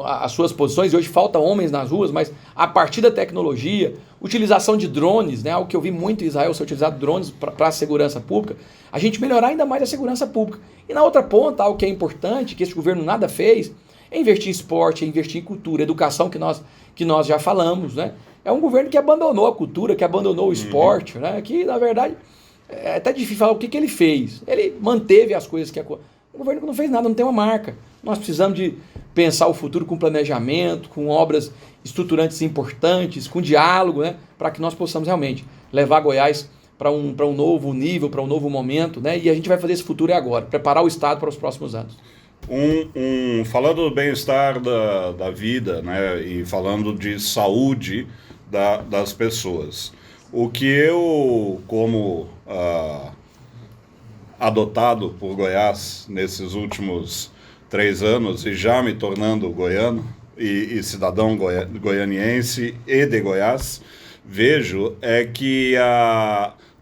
as suas posições, e hoje falta homens nas ruas, mas a partir da tecnologia, utilização de drones, né, algo que eu vi muito em Israel ser utilizado drones para a segurança pública, a gente melhorar ainda mais a segurança pública. E na outra ponta, algo que é importante, que esse governo nada fez, é investir em esporte, é investir em cultura, educação, que nós já falamos, né? É um governo que abandonou a cultura, que abandonou o esporte, né? Que, na verdade, é até difícil falar o que ele fez. Ele manteve as coisas que... O governo que não fez nada, não tem uma marca. Nós precisamos de pensar o futuro com planejamento, com obras estruturantes importantes, com diálogo, né? Para que nós possamos realmente levar Goiás para um novo nível, para um novo momento, né? E a gente vai fazer esse futuro agora, preparar o Estado para os próximos anos. Falando do bem-estar da vida, né, e falando de saúde das pessoas, o que eu, como adotado por Goiás nesses últimos 3 anos e já me tornando goiano e cidadão goianiense e de Goiás, vejo é que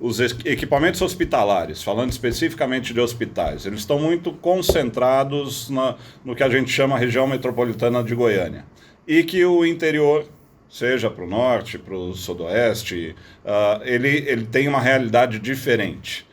os equipamentos hospitalares, falando especificamente de hospitais, eles estão muito concentrados no que a gente chama a região metropolitana de Goiânia. E que o interior, seja para o norte, para o sudoeste, ele tem uma realidade diferente.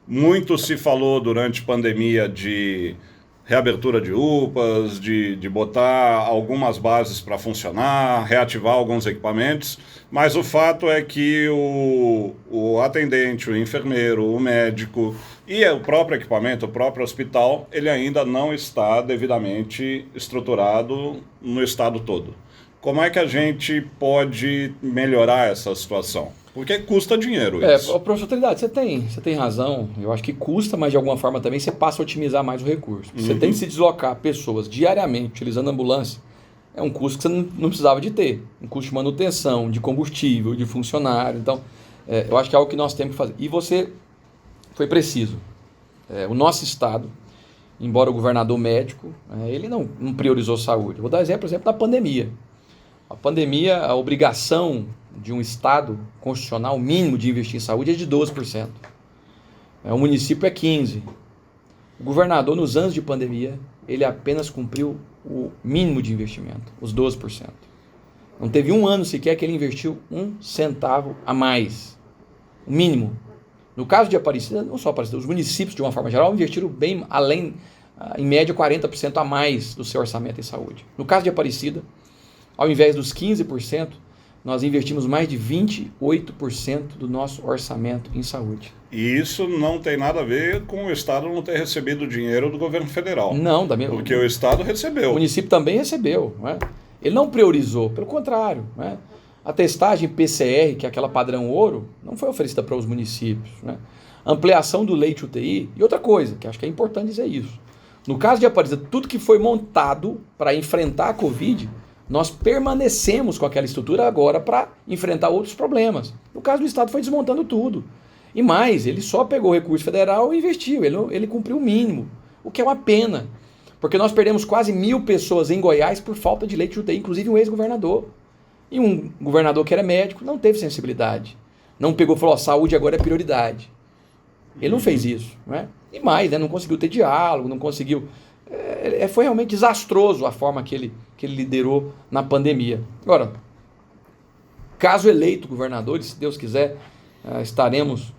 Muito se falou durante a pandemia de reabertura de UPAs, de botar algumas bases para funcionar, reativar alguns equipamentos, mas o fato é que o atendente, o enfermeiro, o médico e o próprio equipamento, o próprio hospital, ele ainda não está devidamente estruturado no estado todo. Como é que a gente pode melhorar essa situação? Porque custa dinheiro isso. Professor Trindade, você tem razão. Eu acho que custa, mas de alguma forma também você passa a otimizar mais o recurso. Você tem que se deslocar pessoas diariamente utilizando ambulância. É um custo que você não precisava de ter. Um custo de manutenção, de combustível, de funcionário. Então, eu acho que é algo que nós temos que fazer. E você foi preciso. O nosso estado, embora o governador médico, ele não priorizou saúde. Vou dar exemplo da pandemia. A pandemia, a obrigação de um Estado constitucional mínimo de investir em saúde é de 12%. O município é 15%. O governador, nos anos de pandemia, ele apenas cumpriu o mínimo de investimento, os 12%. Não teve um ano sequer que ele investiu um centavo a mais. O mínimo. No caso de Aparecida, não só Aparecida, os municípios, de uma forma geral, investiram bem além, em média, 40% a mais do seu orçamento em saúde. No caso de Aparecida, ao invés dos 15%, nós investimos mais de 28% do nosso orçamento em saúde. E isso não tem nada a ver com o Estado não ter recebido dinheiro do governo federal. Não, porque o Estado recebeu. O município também recebeu. Né? Ele não priorizou, pelo contrário. Né? A testagem PCR, que é aquela padrão ouro, não foi oferecida para os municípios. Né? Ampliação do leite UTI. E outra coisa, que acho que é importante dizer isso. No caso de Aparecida, tudo que foi montado para enfrentar a Covid, nós permanecemos com aquela estrutura agora para enfrentar outros problemas. No caso do Estado, foi desmontando tudo. E mais, ele só pegou o recurso federal e investiu. Ele cumpriu o mínimo, o que é uma pena. Porque nós perdemos quase 1.000 pessoas em Goiás por falta de leite de UTI, inclusive um ex-governador. E um governador que era médico não teve sensibilidade. Não pegou e falou, saúde agora é prioridade. Ele não fez isso. Né? E mais, não conseguiu ter diálogo, não conseguiu... Foi realmente desastroso a forma que ele liderou na pandemia. Agora, caso eleito governador, se Deus quiser, estaremos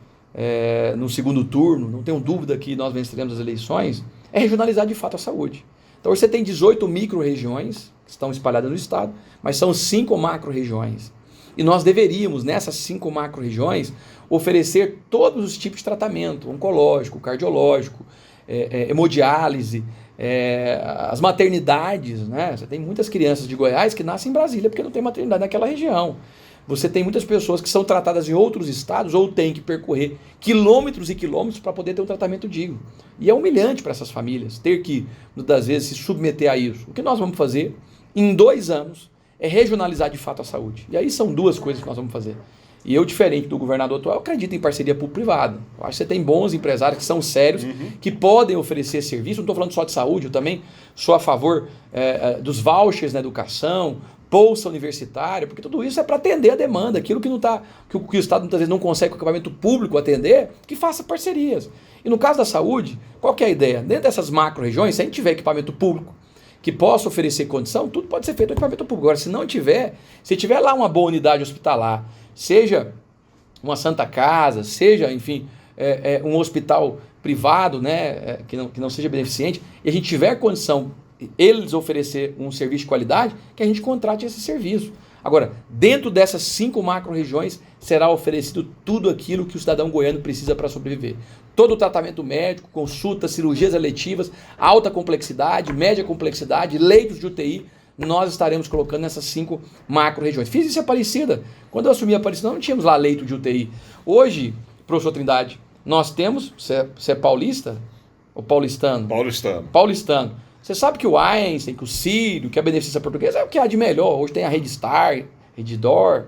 no segundo turno, não tenho dúvida que nós venceremos as eleições, é regionalizar de fato a saúde. Então você tem 18 micro-regiões que estão espalhadas no estado, mas são 5 macro-regiões. E nós deveríamos, nessas 5 macro-regiões, oferecer todos os tipos de tratamento, oncológico, cardiológico, hemodiálise, as maternidades, né? Você tem muitas crianças de Goiás que nascem em Brasília porque não tem maternidade naquela região. Você tem muitas pessoas que são tratadas em outros estados ou têm que percorrer quilômetros e quilômetros para poder ter um tratamento digno. E é humilhante para essas famílias ter que, muitas vezes, se submeter a isso. O que nós vamos fazer em 2 anos é regionalizar de fato a saúde. E aí são 2 coisas que nós vamos fazer. E eu, diferente do governador atual, acredito em parceria público-privada. Eu acho que você tem bons empresários que são sérios, que podem oferecer serviço. Não estou falando só de saúde, eu também sou a favor dos vouchers na educação, bolsa universitária, porque tudo isso é para atender a demanda. Aquilo que o Estado muitas vezes não consegue com o equipamento público atender, que faça parcerias. E no caso da saúde, qual que é a ideia? Dentro dessas macro-regiões, se a gente tiver equipamento público que possa oferecer condição, tudo pode ser feito com equipamento público. Agora, se não tiver, se tiver lá uma boa unidade hospitalar, seja uma Santa Casa, seja, enfim, um hospital privado, né, que não seja beneficente, e a gente tiver condição, eles oferecer um serviço de qualidade, que a gente contrate esse serviço. Agora, dentro dessas 5 macro-regiões, será oferecido tudo aquilo que o cidadão goiano precisa para sobreviver. Todo o tratamento médico, consultas, cirurgias eletivas, alta complexidade, média complexidade, leitos de UTI, nós estaremos colocando nessas 5 macro-regiões. Fiz isso em Aparecida. Quando eu assumi a Aparecida, não tínhamos lá leito de UTI. Hoje, professor Trindade, nós temos, você é paulista ou paulistano? Paulistano. Você sabe que o Einstein, que o Sírio, que a Beneficência Portuguesa é o que há de melhor. Hoje tem a Rede Star, Redditor.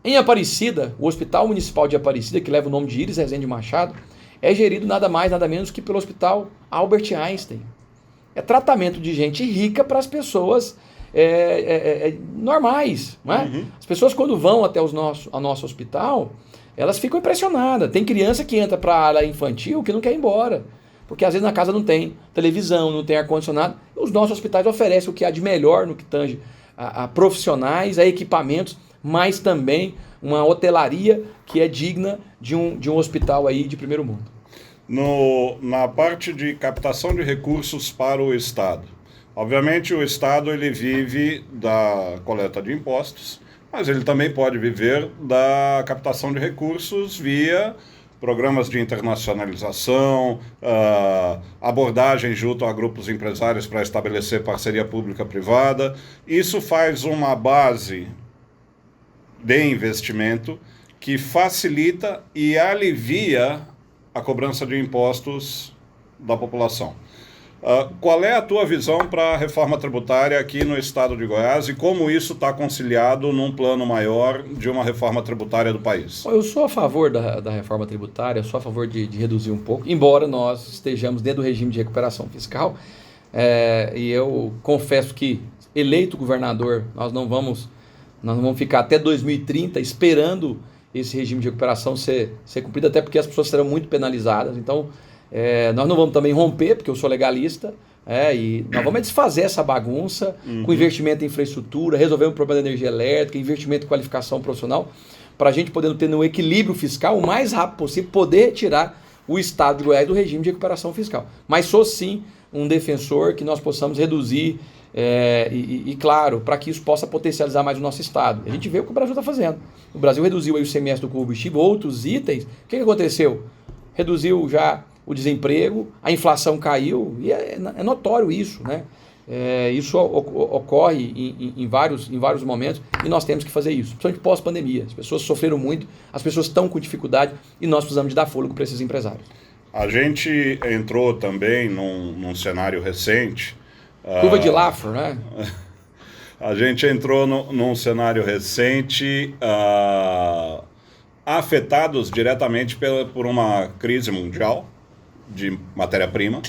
Em Aparecida, o Hospital Municipal de Aparecida, que leva o nome de Iris Rezende Machado, é gerido nada mais, nada menos que pelo Hospital Albert Einstein. É tratamento de gente rica para as pessoas normais. Não é? Uhum. As pessoas, quando vão até ao nosso hospital, elas ficam impressionadas. Tem criança que entra para a área infantil que não quer ir embora. Porque às vezes na casa não tem televisão, não tem ar-condicionado. Os nossos hospitais oferecem o que há de melhor no que tange a profissionais, a equipamentos, mas também uma hotelaria que é digna de um hospital aí de primeiro mundo. Na parte de captação de recursos para o Estado, obviamente o Estado ele vive da coleta de impostos, mas ele também pode viver da captação de recursos via programas de internacionalização, abordagem junto a grupos empresários para estabelecer parceria pública-privada. Isso faz uma base de investimento que facilita e alivia a cobrança de impostos da população. Qual é a tua visão para a reforma tributária aqui no estado de Goiás e como isso está conciliado num plano maior de uma reforma tributária do país? Eu sou a favor da reforma tributária, eu sou a favor de reduzir um pouco, embora nós estejamos dentro do regime de recuperação fiscal, e eu confesso que, eleito governador, nós não vamos ficar até 2030 esperando esse regime de recuperação ser cumprido, até porque as pessoas serão muito penalizadas. Então, nós não vamos também romper, porque eu sou legalista, e nós vamos desfazer essa bagunça com investimento em infraestrutura, resolver o problema da energia elétrica, investimento em qualificação profissional, para a gente poder ter um equilíbrio fiscal o mais rápido possível, poder tirar o estado de Goiás do regime de recuperação fiscal. Mas sou sim um defensor que nós possamos reduzir, claro, para que isso possa potencializar mais o nosso estado. A gente vê o que o Brasil está fazendo. O Brasil reduziu aí o ICMS do combustível, outros itens. O que aconteceu? Reduziu já o desemprego, a inflação caiu, e é notório isso, né? Isso ocorre em vários momentos e nós temos que fazer isso, principalmente pós-pandemia. As pessoas sofreram muito, as pessoas estão com dificuldade e nós precisamos de dar fôlego para esses empresários. A gente entrou também num cenário recente. Curva de Laffer, né? A gente entrou num cenário recente afetados diretamente por uma crise mundial de matéria-prima,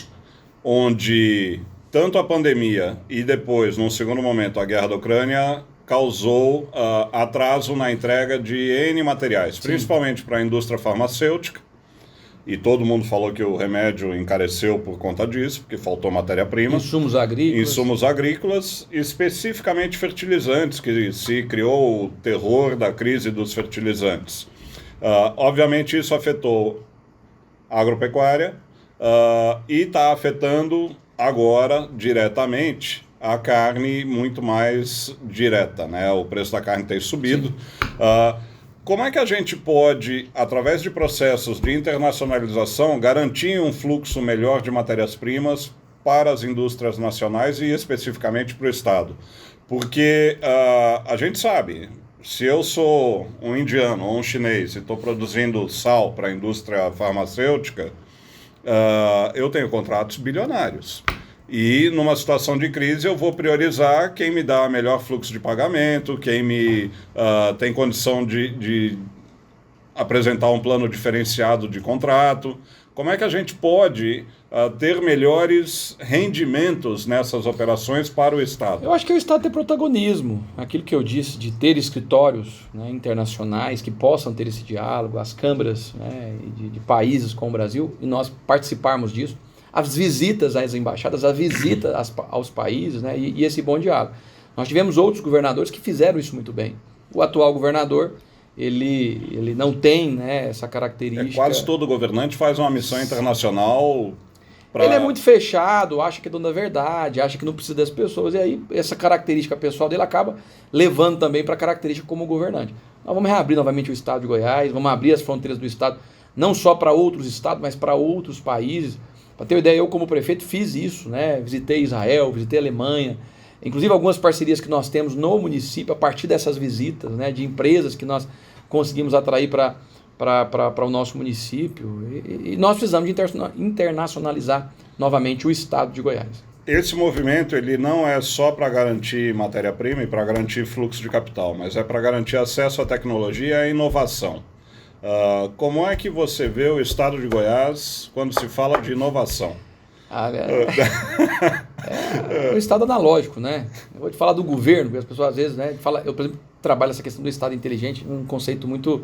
onde tanto a pandemia e depois, num segundo momento, a guerra da Ucrânia causou atraso na entrega de N materiais, principalmente para a indústria farmacêutica, e todo mundo falou que o remédio encareceu por conta disso, porque faltou matéria-prima. Insumos agrícolas, especificamente fertilizantes, que se criou o terror da crise dos fertilizantes. Obviamente isso afetou a agropecuária e está afetando agora diretamente a carne muito mais direta, né? O preço da carne tem subido. Como é que a gente pode, através de processos de internacionalização, garantir um fluxo melhor de matérias-primas para as indústrias nacionais e especificamente para o Estado? Porque a gente sabe, se eu sou um indiano ou um chinês e estou produzindo sal para a indústria farmacêutica, eu tenho contratos bilionários. E numa situação de crise eu vou priorizar quem me dá melhor fluxo de pagamento, quem me tem condição de apresentar um plano diferenciado de contrato. Como é que a gente pode ter melhores rendimentos nessas operações para o Estado? Eu acho que o Estado tem protagonismo. Aquilo que eu disse de ter escritórios, né, internacionais que possam ter esse diálogo, as câmaras, né, de países como o Brasil, e nós participarmos disso. As visitas às embaixadas, a visita aos países, né, e esse bom diálogo. Nós tivemos outros governadores que fizeram isso muito bem. O atual governador, ele não tem, né, essa característica. Quase todo governante faz uma missão internacional. Ele é muito fechado, acha que é dono da verdade, acha que não precisa das pessoas, e aí essa característica pessoal dele acaba levando também para a característica como governante. Nós vamos reabrir novamente o estado de Goiás, vamos abrir as fronteiras do estado, não só para outros estados, mas para outros países. Para ter uma ideia, eu como prefeito fiz isso, né? Visitei Israel, visitei a Alemanha, inclusive algumas parcerias que nós temos no município a partir dessas visitas, né? De empresas que nós conseguimos atrair para o nosso município, e nós precisamos de internacionalizar novamente o estado de Goiás. Esse movimento ele não é só para garantir matéria-prima e para garantir fluxo de capital, mas é para garantir acesso à tecnologia e à inovação. Como é que você vê o estado de Goiás quando se fala de inovação? o Estado analógico, né? Eu vou te falar do governo, porque as pessoas às vezes, né, eu, por exemplo, trabalho essa questão do Estado inteligente, um conceito muito...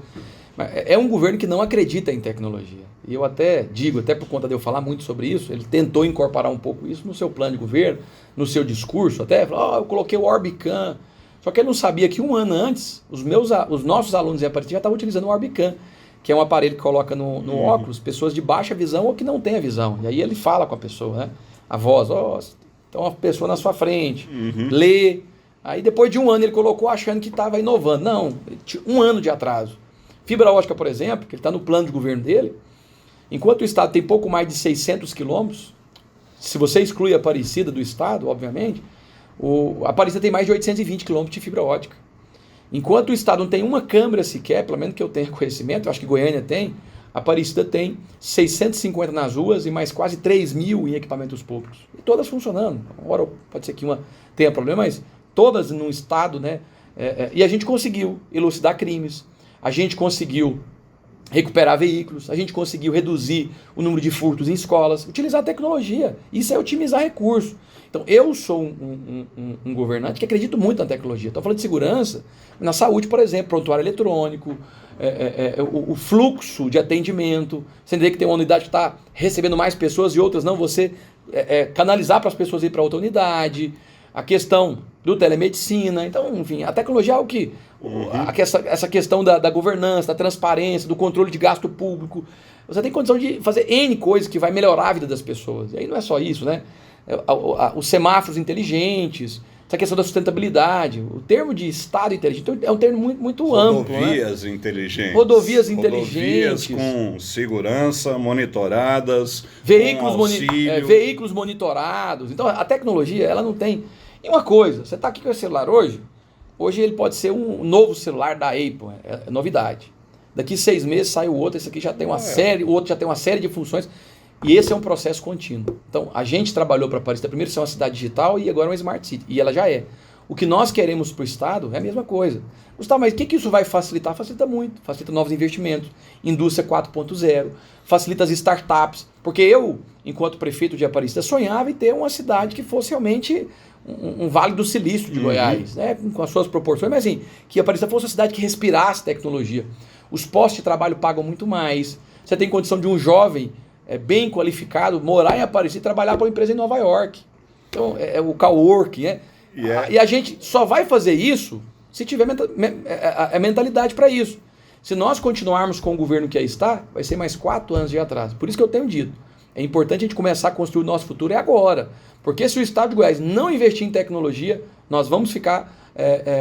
É um governo que não acredita em tecnologia. E eu até digo, até por conta de eu falar muito sobre isso, ele tentou incorporar um pouco isso no seu plano de governo, no seu discurso, até falou, eu coloquei o Orbicam. Só que ele não sabia que um ano antes, os nossos alunos em Aparecida já estavam utilizando o Orbicam, que é um aparelho que coloca no óculos pessoas de baixa visão ou que não têm a visão. E aí ele fala com a pessoa, né? A voz, tem uma pessoa na sua frente, lê. Aí depois de um ano ele colocou achando que estava inovando. Não, tinha um ano de atraso. Fibra ótica, por exemplo, que ele está no plano de governo dele, enquanto o Estado tem pouco mais de 600 quilômetros, se você exclui a Aparecida do Estado, obviamente, a Aparecida tem mais de 820 quilômetros de fibra ótica. Enquanto o Estado não tem uma câmera sequer, pelo menos que eu tenha conhecimento, eu acho que Goiânia tem, a Aparecida tem 650 nas ruas e mais quase 3 mil em equipamentos públicos. E todas funcionando. Agora pode ser que uma tenha problema, mas todas num estado, né? E a gente conseguiu elucidar crimes, a gente conseguiu recuperar veículos, a gente conseguiu reduzir o número de furtos em escolas, utilizar a tecnologia. Isso é otimizar recursos. Então, eu sou um governante que acredito muito na tecnologia. Estou falando de segurança, na saúde, por exemplo, prontuário eletrônico, o fluxo de atendimento, você entender que tem uma unidade que está recebendo mais pessoas e outras não, você canalizar para as pessoas ir para outra unidade, a questão do telemedicina. Então, enfim, a tecnologia é o que... Essa questão da governança, da transparência, do controle de gasto público. Você tem condição de fazer N coisas que vai melhorar a vida das pessoas. E aí não é só isso, né? Os semáforos inteligentes, essa questão da sustentabilidade. O termo de Estado inteligente é um termo muito amplo. Rodovias inteligentes. Rodovias inteligentes. Rodovias com segurança, monitoradas, veículos, com auxílio. Veículos monitorados. Então, a tecnologia, ela não tem... E uma coisa, você está aqui com o celular hoje ele pode ser um novo celular da Apple, é novidade. Daqui 6 meses sai o outro, esse aqui já tem uma série, o outro já tem uma série de funções, e esse é um processo contínuo. Então, a gente trabalhou para Aparecida primeiro ser uma cidade digital e agora uma Smart City, e ela já é. O que nós queremos para o Estado é a mesma coisa. Gustavo, mas o que isso vai facilitar? Facilita muito, facilita novos investimentos, indústria 4.0, facilita as startups, porque eu, enquanto prefeito de Aparecida, sonhava em ter uma cidade que fosse realmente... um Vale do Silício de Goiás, né, com as suas proporções, mas assim, que Aparecida fosse uma cidade que respirasse tecnologia. Os postos de trabalho pagam muito mais. Você tem condição de um jovem bem qualificado morar em Aparecida e trabalhar para uma empresa em Nova York. Então, o coworking, né? E a gente só vai fazer isso se tiver a mentalidade para isso. Se nós continuarmos com o governo que aí está, vai ser mais 4 anos de atraso. Por isso que eu tenho dito, é importante a gente começar a construir o nosso futuro agora. Porque se o Estado de Goiás não investir em tecnologia, nós vamos ficar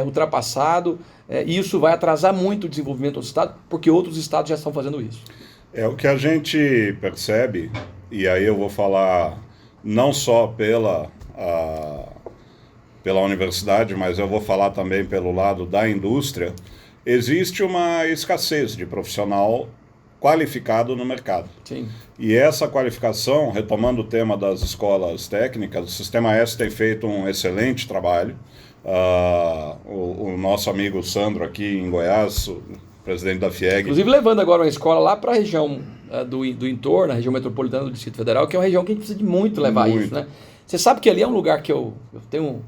ultrapassado e isso vai atrasar muito o desenvolvimento do Estado, porque outros estados já estão fazendo isso. É o que a gente percebe, e aí eu vou falar não só pela universidade, mas eu vou falar também pelo lado da indústria, existe uma escassez de profissional qualificado no mercado. Sim. E essa qualificação, retomando o tema das escolas técnicas, o Sistema S tem feito um excelente trabalho. O nosso amigo Sandro aqui em Goiás, o presidente da FIEG... Inclusive levando agora uma escola lá para a região do entorno, a região metropolitana do Distrito Federal, que é uma região que a gente precisa de muito levar isso, né? Você sabe que ali é um lugar que eu tenho...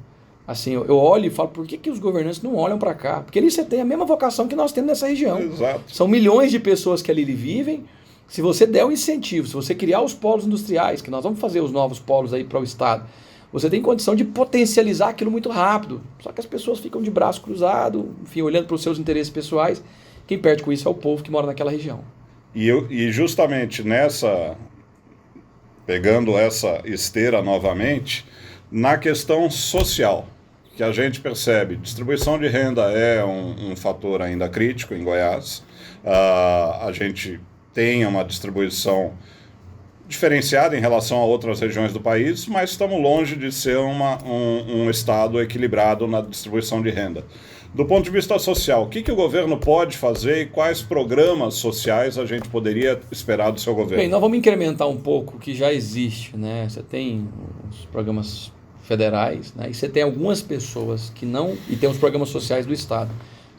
Assim, eu olho e falo, por que os governantes não olham para cá? Porque ali você tem a mesma vocação que nós temos nessa região. Exato. São milhões de pessoas que ali vivem. Se você der um incentivo, se você criar os polos industriais, que nós vamos fazer os novos polos aí para o Estado, você tem condição de potencializar aquilo muito rápido. Só que as pessoas ficam de braço cruzado, enfim, olhando para os seus interesses pessoais. Quem perde com isso é o povo que mora naquela região. E justamente pegando essa esteira novamente, na questão social, que a gente percebe, distribuição de renda é um fator ainda crítico em Goiás. A gente tem uma distribuição diferenciada em relação a outras regiões do país, mas estamos longe de ser um estado equilibrado na distribuição de renda. Do ponto de vista social, o que o governo pode fazer e quais programas sociais a gente poderia esperar do seu governo? Bem, nós vamos incrementar um pouco o que já existe, né? Você tem os programas federais, né? E você tem algumas pessoas que não... E tem os programas sociais do Estado.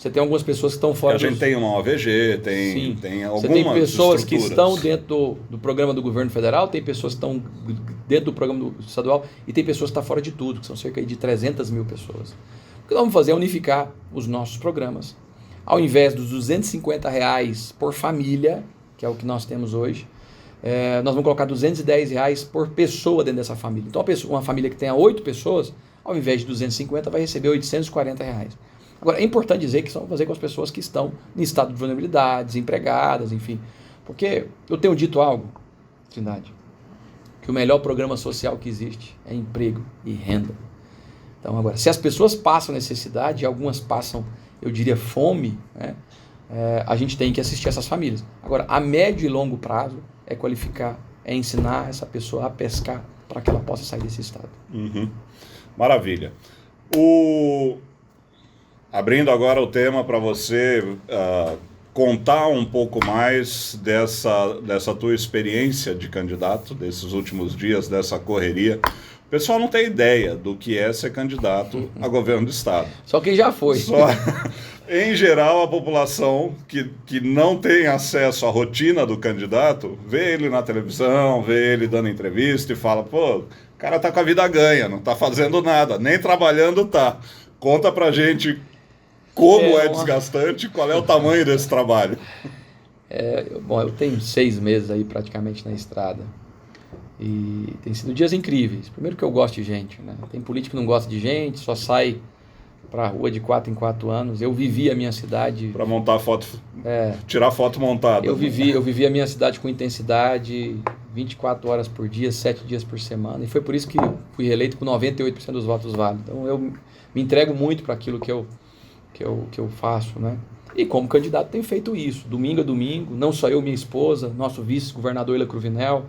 Você tem algumas pessoas que estão fora. A gente tem uma OVG, tem algumas. Você tem pessoas que estruturas. estão dentro do programa do governo federal, tem pessoas que estão dentro do programa do estadual e tem pessoas que estão fora de tudo, que são cerca de 300 mil pessoas. O que nós vamos fazer é unificar os nossos programas. Ao invés dos R$250 por família, que é o que nós temos hoje, nós vamos colocar R$210 por pessoa dentro dessa família. Então, uma família que tenha 8 pessoas, ao invés de 250, vai receber R$840. Agora, é importante dizer que isso vamos fazer com as pessoas que estão em estado de vulnerabilidade, desempregadas, enfim. Porque eu tenho dito algo, Trindade, que o melhor programa social que existe é emprego e renda. Então, agora, se as pessoas passam necessidade, e algumas passam, eu diria, fome, né, a gente tem que assistir essas famílias. Agora, a médio e longo prazo é qualificar, é ensinar essa pessoa a pescar para que ela possa sair desse estado. Uhum. Maravilha. Abrindo agora o tema para você contar um pouco mais dessa tua experiência de candidato, desses últimos dias, dessa correria. O pessoal não tem ideia do que é ser candidato a governo do estado. Só quem já foi. Em geral, a população que não tem acesso à rotina do candidato, vê ele na televisão, vê ele dando entrevista e fala, pô, o cara tá com a vida ganha, não tá fazendo nada, nem trabalhando tá. Conta pra gente como é desgastante, qual é o tamanho desse trabalho. Bom, eu tenho 6 meses aí praticamente na estrada. E tem sido dias incríveis. Primeiro que eu gosto de gente, né? Tem político que não gosta de gente, só sai pra rua de 4 em 4 anos. Eu vivi a minha cidade... Para montar foto, tirar foto montada. Eu vivi a minha cidade com intensidade, 24 horas por dia, 7 dias por semana. E foi por isso que fui reeleito com 98% dos votos válidos. Então eu me entrego muito para aquilo que eu faço, né? E como candidato tenho feito isso, domingo a domingo, não só eu, minha esposa, nosso vice-governador Ila Cruvinel,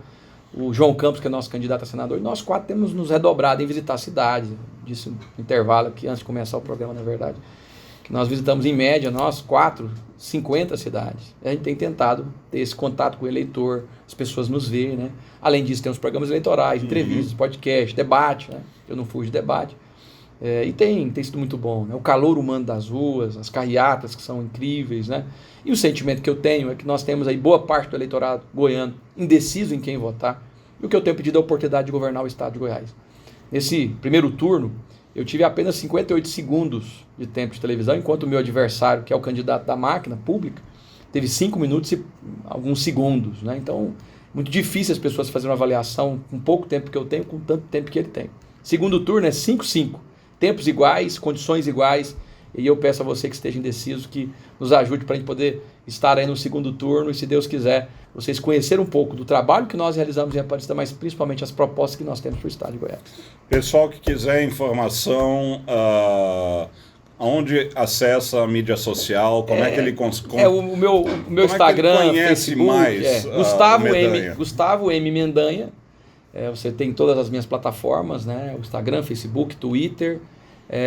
o João Campos, que é nosso candidato a senador, e nós 4 temos nos redobrado em visitar cidades. Disse no intervalo aqui, antes de começar o programa, na verdade, que nós visitamos em média, nós 4, 50 cidades. A gente tem tentado ter esse contato com o eleitor, as pessoas nos veem, né? Além disso, temos programas eleitorais, entrevistas, podcast, debate, né? Eu não fujo de debate. E tem sido muito bom, né? O calor humano das ruas, as carreatas que são incríveis, né? E o sentimento que eu tenho é que nós temos aí boa parte do eleitorado goiano indeciso em quem votar. E o que eu tenho pedido é a oportunidade de governar o estado de Goiás. Nesse primeiro turno, eu tive apenas 58 segundos de tempo de televisão, enquanto o meu adversário, que é o candidato da máquina pública, teve 5 minutos e alguns segundos, né? Então, muito difícil as pessoas fazerem uma avaliação com pouco tempo que eu tenho, com tanto tempo que ele tem. Segundo turno é 5-5. Tempos iguais, condições iguais, e eu peço a você que esteja indeciso que nos ajude para a gente poder estar aí no segundo turno e, se Deus quiser, vocês conhecerem um pouco do trabalho que nós realizamos em Aparecida, mas principalmente as propostas que nós temos para o estado de Goiás. Pessoal que quiser informação, onde acessa a mídia social, como é que ele consegue... O meu Instagram, é conhece Facebook, mais Gustavo M. Mendanha. Você tem todas as minhas plataformas, né? O Instagram, Facebook, Twitter,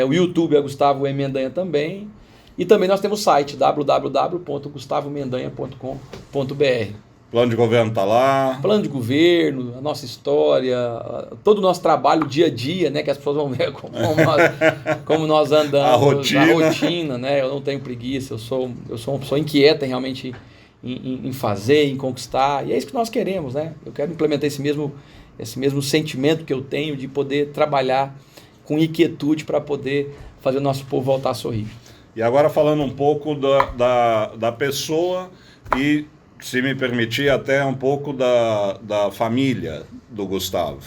o YouTube é Gustavo M. Mendanha também. E também nós temos o site www.gustavomendanha.com.br. Plano de governo está lá. Plano de governo, a nossa história, todo o nosso trabalho dia a dia, né? Que as pessoas vão ver como nós andamos, a rotina, né? Eu não tenho preguiça, eu sou uma pessoa inquieta realmente em fazer, em conquistar. E é isso que nós queremos, né? Eu quero implementar esse mesmo sentimento que eu tenho de poder trabalhar com inquietude para poder fazer o nosso povo voltar a sorrir. E agora falando um pouco da pessoa e, se me permitir, até um pouco da família do Gustavo.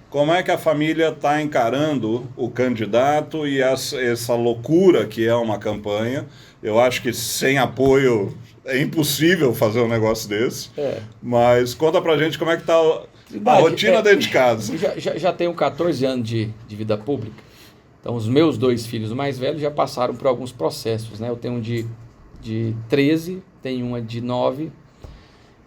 Como é que a família está encarando o candidato e essa loucura que é uma campanha? Eu acho que sem apoio é impossível fazer um negócio desse. Mas conta pra gente como é que está a rotina dentro de casa. Já tenho 14 anos de vida pública. Então, os meus 2 filhos mais velhos já passaram por alguns processos, né? Eu tenho um de 13, tenho uma de 9,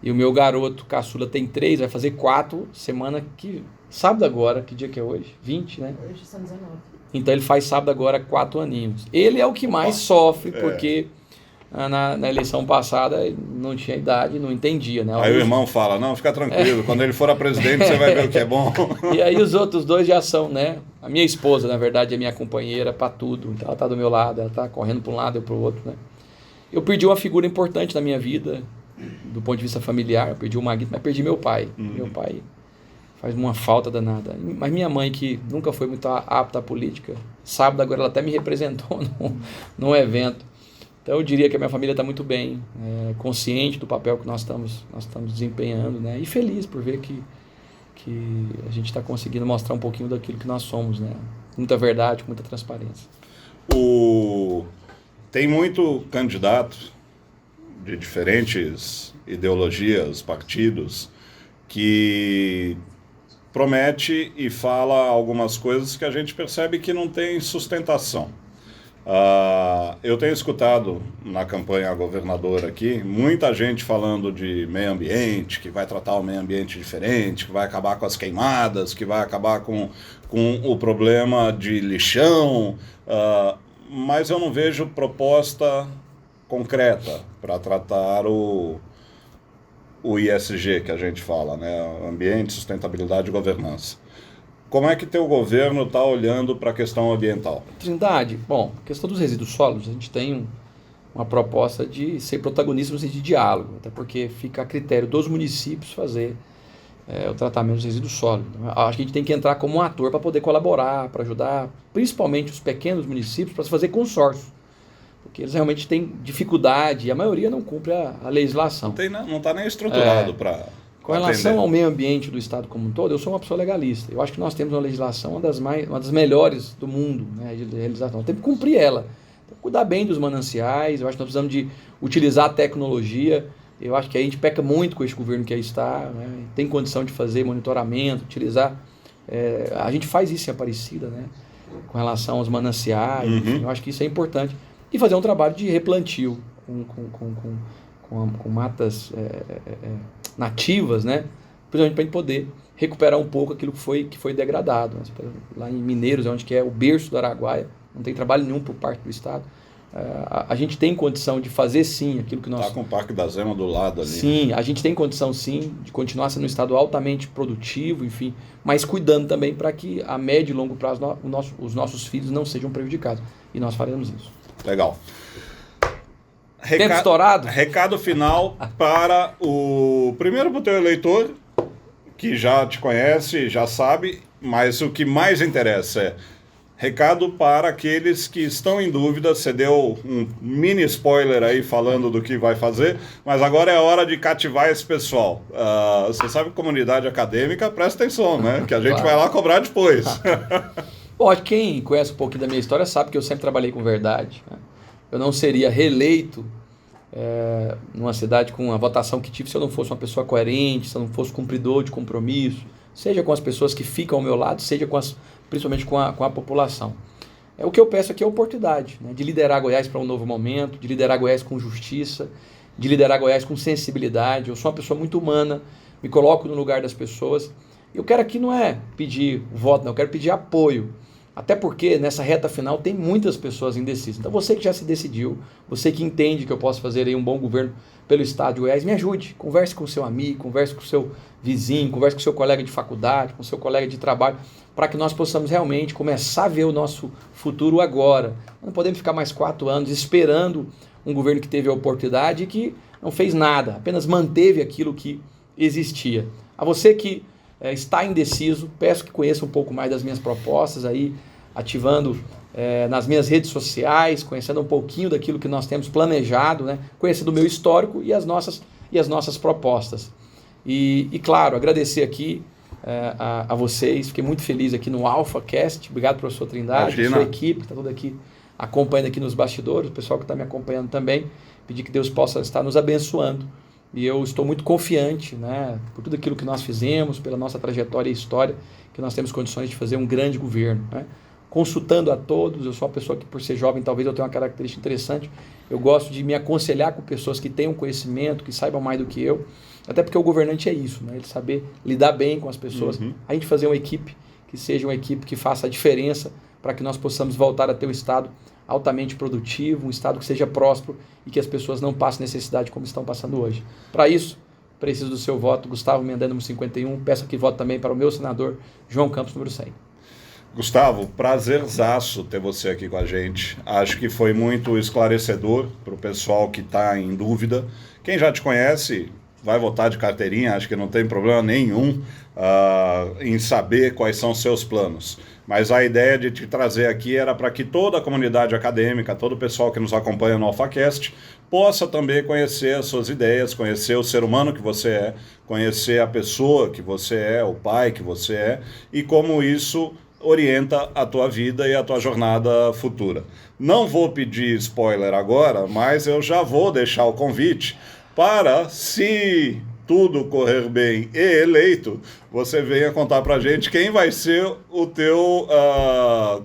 e o meu garoto caçula tem 3, vai fazer 4 semana que... Sábado agora, que dia que é hoje? 20, né? Hoje são 19. Então, ele faz sábado agora 4 aninhos. Ele é o que mais sofre, porque na eleição passada não tinha idade, não entendia, né? Aí o irmão fala, não, fica tranquilo, quando ele for a presidente você vai ver o que é bom. E aí os outros dois já são, né? A minha esposa, na verdade, é minha companheira para tudo. Então ela está do meu lado, ela está correndo para um lado e para o outro, né? Eu perdi uma figura importante na minha vida, do ponto de vista familiar. Eu perdi o Maguito, mas perdi meu pai. Meu pai faz uma falta danada. Mas minha mãe, que nunca foi muito apta à política, sábado agora ela até me representou num evento. Então eu diria que a minha família está muito bem, consciente do papel que nós estamos desempenhando, né? E feliz por ver que a gente está conseguindo mostrar um pouquinho daquilo que nós somos, né? Muita verdade, muita transparência. Tem muito candidato de diferentes ideologias, partidos, que promete e fala algumas coisas que a gente percebe que não tem sustentação. Eu tenho escutado na campanha governadora aqui muita gente falando de meio ambiente, que vai tratar o meio ambiente diferente, que vai acabar com as queimadas, que vai acabar com o problema de lixão, mas eu não vejo proposta concreta para tratar o ISG que a gente fala, né? Ambiente, sustentabilidade e governança. Como é que teu governo está olhando para a questão ambiental? Trindade, bom, a questão dos resíduos sólidos, a gente tem uma proposta de ser protagonista no sentido de diálogo, até porque fica a critério dos municípios fazer o tratamento dos resíduos sólidos. Acho que a gente tem que entrar como um ator para poder colaborar, para ajudar, principalmente os pequenos municípios, para se fazer consórcio, porque eles realmente têm dificuldade e a maioria não cumpre a legislação. Não está nem estruturado para... Com relação ao meio ambiente do Estado como um todo, eu sou uma pessoa legalista. Eu acho que nós temos uma legislação uma das melhores do mundo, né, de realização. Temos que cumprir ela. Cuidar bem dos mananciais. Eu acho que nós precisamos de utilizar a tecnologia. Eu acho que a gente peca muito com esse governo que aí está. Né, tem condição de fazer monitoramento, utilizar. A gente faz isso em Aparecida, né, com relação aos mananciais. Enfim, eu acho que isso é importante. E fazer um trabalho de replantio com matas nativas, né? Principalmente para a gente poder recuperar um pouco aquilo que foi degradado. Lá em Mineiros, onde que é o berço do Araguaia, não tem trabalho nenhum por parte do Estado. A gente tem condição de fazer sim aquilo que nós... Está com o Parque da Zema do lado ali. Sim, a gente tem condição sim de continuar sendo um Estado altamente produtivo, enfim, mas cuidando também para que a médio e longo prazo os nossos filhos não sejam prejudicados. E nós faremos isso. Legal. Tempo estourado? Recado final para primeiro para o teu eleitor, que já te conhece, já sabe, mas o que mais interessa é recado para aqueles que estão em dúvida. Você deu um mini spoiler aí falando do que vai fazer, mas agora é hora de cativar esse pessoal. Você sabe, comunidade acadêmica, presta atenção, né? Que a gente vai lá cobrar depois. Bom, quem conhece um pouquinho da minha história sabe que eu sempre trabalhei com verdade, né? Eu não seria reeleito numa cidade com a votação que tive se eu não fosse uma pessoa coerente, se eu não fosse cumpridor de compromisso, seja com as pessoas que ficam ao meu lado, seja principalmente com a população. O que eu peço aqui é a oportunidade, né, de liderar Goiás para um novo momento, de liderar Goiás com justiça, de liderar Goiás com sensibilidade. Eu sou uma pessoa muito humana, me coloco no lugar das pessoas. Eu quero aqui não é pedir voto, não, eu quero pedir apoio. Até porque nessa reta final tem muitas pessoas indecisas. Então você que já se decidiu, você que entende que eu posso fazer aí um bom governo pelo Estado de Goiás, me ajude. Converse com o seu amigo, converse com o seu vizinho, converse com o seu colega de faculdade, com o seu colega de trabalho, para que nós possamos realmente começar a ver o nosso futuro agora. Não podemos ficar mais 4 anos esperando um governo que teve a oportunidade e que não fez nada, apenas manteve aquilo que existia. A você que está indeciso, peço que conheça um pouco mais das minhas propostas aí, ativando nas minhas redes sociais, conhecendo um pouquinho daquilo que nós temos planejado, né? Conhecendo o meu histórico e as nossas propostas. E claro, agradecer aqui a vocês, fiquei muito feliz aqui no AlphaCast, obrigado professor Trindade, sua equipe que está toda aqui acompanhando aqui nos bastidores, o pessoal que está me acompanhando também, pedir que Deus possa estar nos abençoando. E eu estou muito confiante, né, por tudo aquilo que nós fizemos, pela nossa trajetória e história, que nós temos condições de fazer um grande governo, né? Consultando a todos, eu sou uma pessoa que, por ser jovem, talvez eu tenha uma característica interessante, eu gosto de me aconselhar com pessoas que tenham conhecimento, que saibam mais do que eu, até porque o governante é isso, né? Ele saber lidar bem com as pessoas, a gente fazer uma equipe que seja uma equipe que faça a diferença para que nós possamos voltar a ter o Estado altamente produtivo, um Estado que seja próspero e que as pessoas não passem necessidade como estão passando hoje. Para isso, preciso do seu voto. Gustavo Mendanha, número 51. Peço aqui voto também para o meu senador João Campos, número 100. Gustavo, prazerzaço ter você aqui com a gente. Acho que foi muito esclarecedor para o pessoal que está em dúvida. Quem já te conhece vai votar de carteirinha, acho que não tem problema nenhum em saber quais são os seus planos. Mas a ideia de te trazer aqui era para que toda a comunidade acadêmica, todo o pessoal que nos acompanha no AlphaCast, possa também conhecer as suas ideias, conhecer o ser humano que você é, conhecer a pessoa que você é, o pai que você é, e como isso orienta a tua vida e a tua jornada futura. Não vou pedir spoiler agora, mas eu já vou deixar o convite para, se tudo correr bem e eleito, você venha contar pra gente quem vai ser o teu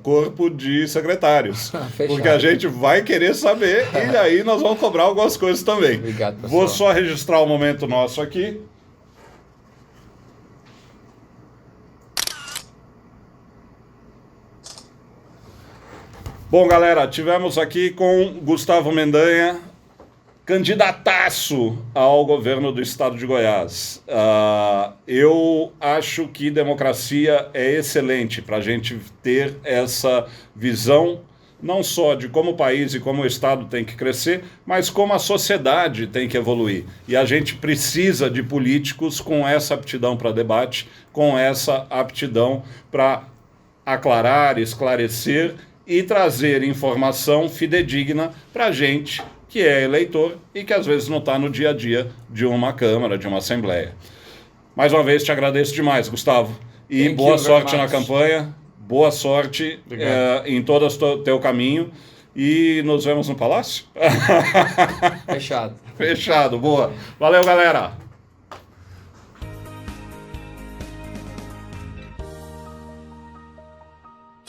corpo de secretários. Porque a gente vai querer saber e aí nós vamos cobrar algumas coisas também. Obrigado, pessoal. Vou só registrar o momento nosso aqui. Bom, galera, tivemos aqui com Gustavo Mendanha, candidataço ao governo do estado de Goiás. Eu acho que democracia é excelente para a gente ter essa visão, não só de como o país e como o estado tem que crescer, mas como a sociedade tem que evoluir. E a gente precisa de políticos com essa aptidão para debate, com essa aptidão para aclarar, esclarecer e trazer informação fidedigna para a gente que é eleitor e que às vezes não está no dia a dia de uma Câmara, de uma Assembleia. Mais uma vez te agradeço demais, Gustavo. E boa sorte na campanha, boa sorte em todo o teu caminho e nos vemos no Palácio? Fechado. Fechado, boa. Valeu, galera!